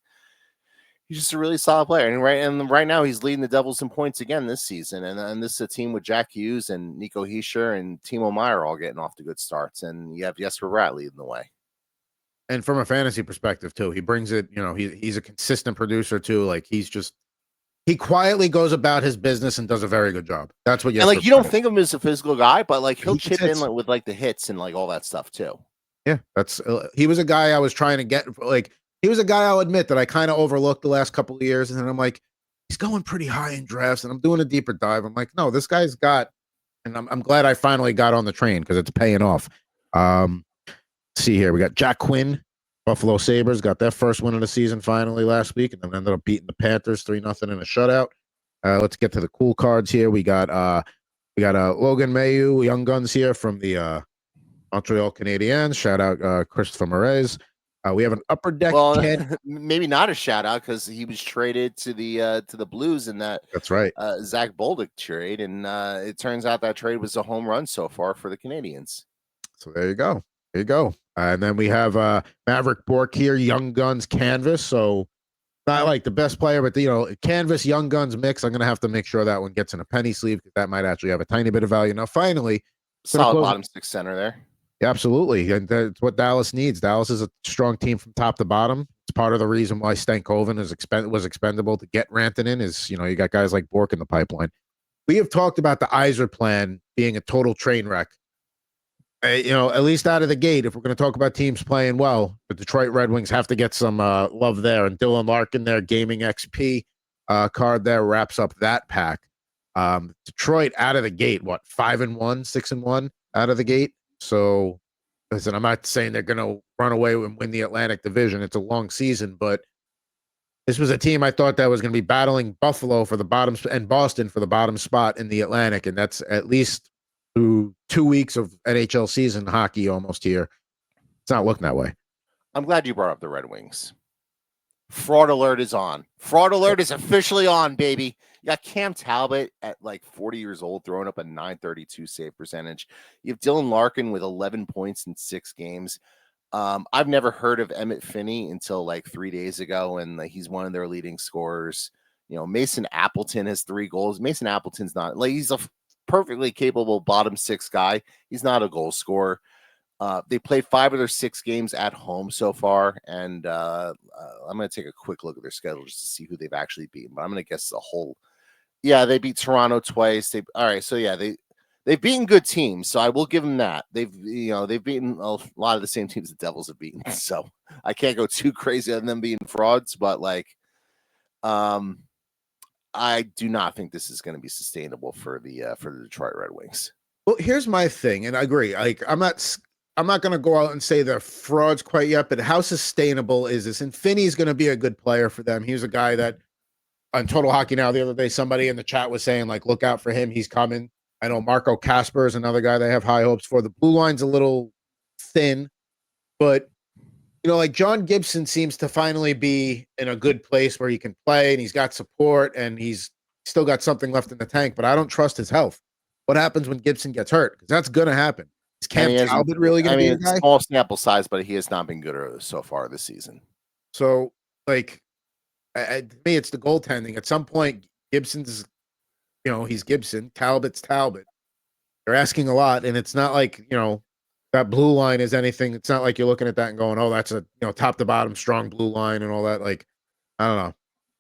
just a really solid player. And right now he's leading the Devils in points again this season. And this is a team with Jack Hughes and Nico Hischier and Timo Meier all getting off to good starts. And you have Jesper Bratt leading the way. And from a fantasy perspective too, he brings it, he's a consistent producer too. Like he quietly goes about his business and does a very good job. That's what you don't think of him as a physical guy, but like he'll chip in with like the hits and like all that stuff too. Yeah, that's he was a guy I was trying to get. Like he was a guy I'll admit that I kind of overlooked the last couple of years, and then I'm like, he's going pretty high in drafts, and I'm doing a deeper dive. I'm like, no, this guy's got, and I'm glad I finally got on the train because it's paying off. See here, we got Jack Quinn, Buffalo Sabres got their first win of the season finally last week, and then ended up beating the Panthers 3-0 in a shutout. Let's get to the cool cards here. We got Logan Mailloux, Young Guns here from the Montreal Canadiens. Shout out Christopher Moraes. We have an upper deck. Maybe not a shout out because he was traded to the Blues in that. That's right. Zach Bolduc trade, and it turns out that trade was a home run so far for the Canadiens. So there you go. There you go. And then we have Maverick Bork here, Young Guns Canvas. So not like the best player, but Canvas Young Guns mix. I'm gonna have to make sure that one gets in a penny sleeve because that might actually have a tiny bit of value. Now, finally, solid bottom six center there. Yeah, absolutely, and that's what Dallas needs. Dallas is a strong team from top to bottom. It's part of the reason why Stankoven was expendable to get Rantanen. Is you got guys like Bork in the pipeline. We have talked about the Yzer plan being a total train wreck. At least out of the gate, if we're going to talk about teams playing well, the Detroit Red Wings have to get some love there. And Dylan Larkin, their Gaming XP card there wraps up that pack. Detroit out of the gate, 5-1, 6-1 out of the gate. So, listen, I'm not saying they're going to run away and win the Atlantic Division. It's a long season, but this was a team I thought that was going to be battling Buffalo for the bottom and Boston for the bottom spot in the Atlantic, and that's at least through 2 weeks of NHL season hockey almost here. It's not looking that way. I'm glad you brought up the Red Wings. Fraud alert is on. Fraud alert is officially on, baby. You got Cam Talbot at like 40 years old throwing up a .932 save percentage. You have Dylan Larkin with 11 points in 6 games. I've never heard of Emmett Finney until like 3 days ago, and he's one of their leading scorers. Mason Appleton has 3 goals. Mason Appleton's not like he's a perfectly capable bottom 6 guy. He's not a goal scorer. They played 5 of their 6 games at home so far, and I'm going to take a quick look at their schedule just to see who they've actually beaten. But I'm going to guess the whole. Yeah, they beat Toronto twice. They've beaten good teams, so I will give them that. They've beaten a lot of the same teams the Devils have beaten. So I can't go too crazy on them being frauds, but I do not think this is going to be sustainable for the Detroit Red Wings. Well, here's my thing, and I agree. Like I'm not going to go out and say they're frauds quite yet, but how sustainable is this? And Finney's going to be a good player for them. He was a guy that on Total Hockey Now the other day, somebody in the chat was saying, like, look out for him. He's coming. I know Marco Kasper is another guy they have high hopes for. The blue line's a little thin, but, like John Gibson seems to finally be in a good place where he can play and he's got support and he's still got something left in the tank, but I don't trust his health. What happens when Gibson gets hurt? Because that's going to happen. Is Cam Talbot really going to be a guy? Small sample size, but he has not been good so far this season. So, to me, it's the goaltending. At some point, Gibson's, he's Gibson. Talbot's Talbot. They're asking a lot, and it's not like, that blue line is anything. It's not like you're looking at that and going, oh, that's a, top to bottom strong blue line and all that. Like, I don't know.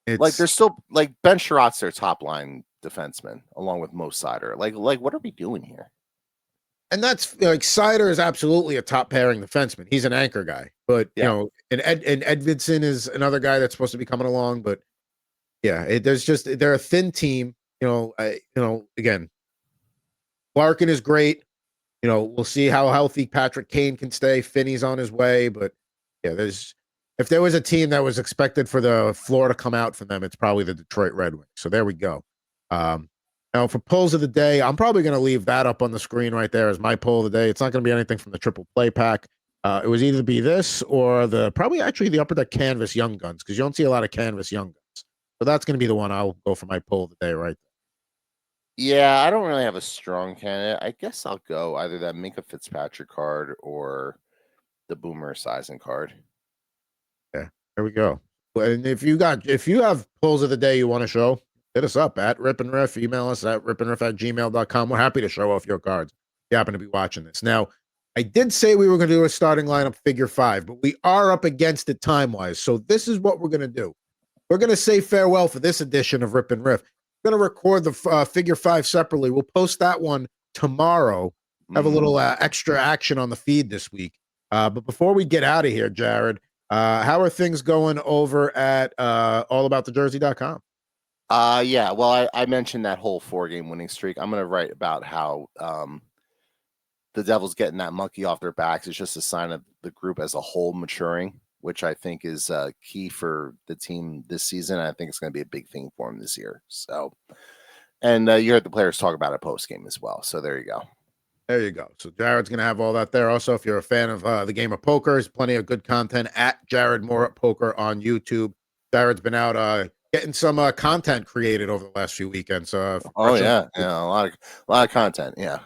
It's they're still Ben Sherratt's their top line defenseman along with Mo Sider. Like what are we doing here? And that's like Sider is absolutely a top pairing defenseman. He's an anchor guy, but you know, and Edvidson is another guy that's supposed to be coming along. But yeah, they're a thin team. Again, Larkin is great. We'll see how healthy Patrick Kane can stay. Finney's on his way, but yeah, if there was a team that was expected for the floor to come out for them, it's probably the Detroit Red Wings. So there we go. Now for polls of the day, I'm probably going to leave that up on the screen right there as my poll of the day. It's not going to be anything from the triple play pack. It was either be this or probably the upper deck canvas young guns, because you don't see a lot of canvas young guns. So that's going to be the one I'll go for my poll of the day right there. Yeah, I don't really have a strong candidate. I guess I'll go either that Minka Fitzpatrick card or the Boomer Esiason card. Yeah, there we go. And if you have polls of the day you want to show, hit us up at Rip N Riff. Email us at ripnriff@gmail.com. We're happy to show off your cards if you happen to be watching this. Now, I did say we were going to do a starting lineup figure 5, but we are up against it time-wise. So this is what we're going to do. We're going to say farewell for this edition of Rip and Riff. We're going to record the figure 5 separately. We'll post that one tomorrow. Have a little extra action on the feed this week. But before we get out of here, Jared, how are things going over at allaboutthejersey.com? Yeah, well, I mentioned that whole 4-game winning streak. I'm going to write about how the Devils getting that monkey off their backs is just a sign of the group as a whole maturing, which I think is key for the team this season. I think it's going to be a big thing for them this year. So, and you heard the players talk about it post-game as well. So there you go. There you go. So Jared's going to have all that there. Also, if you're a fan of the game of poker, there's plenty of good content at Jared Moore at Poker on YouTube. Jared's been out getting some content created over the last few weekends. So, a lot of content. Yeah.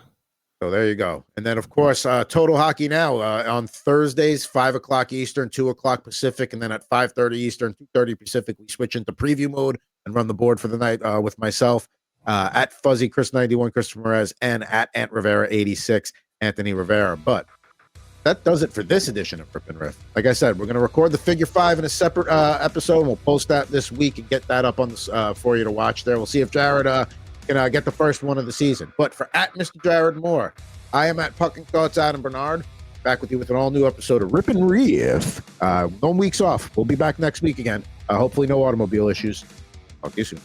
So there you go. And then, of course, Total Hockey Now on Thursdays, 5 o'clock Eastern, 2 o'clock Pacific, and then at 5:30 Eastern, 2:30 Pacific, we switch into preview mode and run the board for the night with myself at Fuzzy Chris 91, Christopher Perez, and at Ant Rivera 86, Anthony Rivera. But that does it for this edition of Rip and Riff. Like I said, we're going to record the figure 5 in a separate episode. And we'll post that this week and get that up on this for you to watch there. We'll see if Jared can get the first one of the season. But for at Mr. Jared Moore, I am at Pucking Thoughts Adam Bernard. Back with you with an all-new episode of Rip and Riff. No weeks off. We'll be back next week again. Hopefully no automobile issues. Talk to you soon.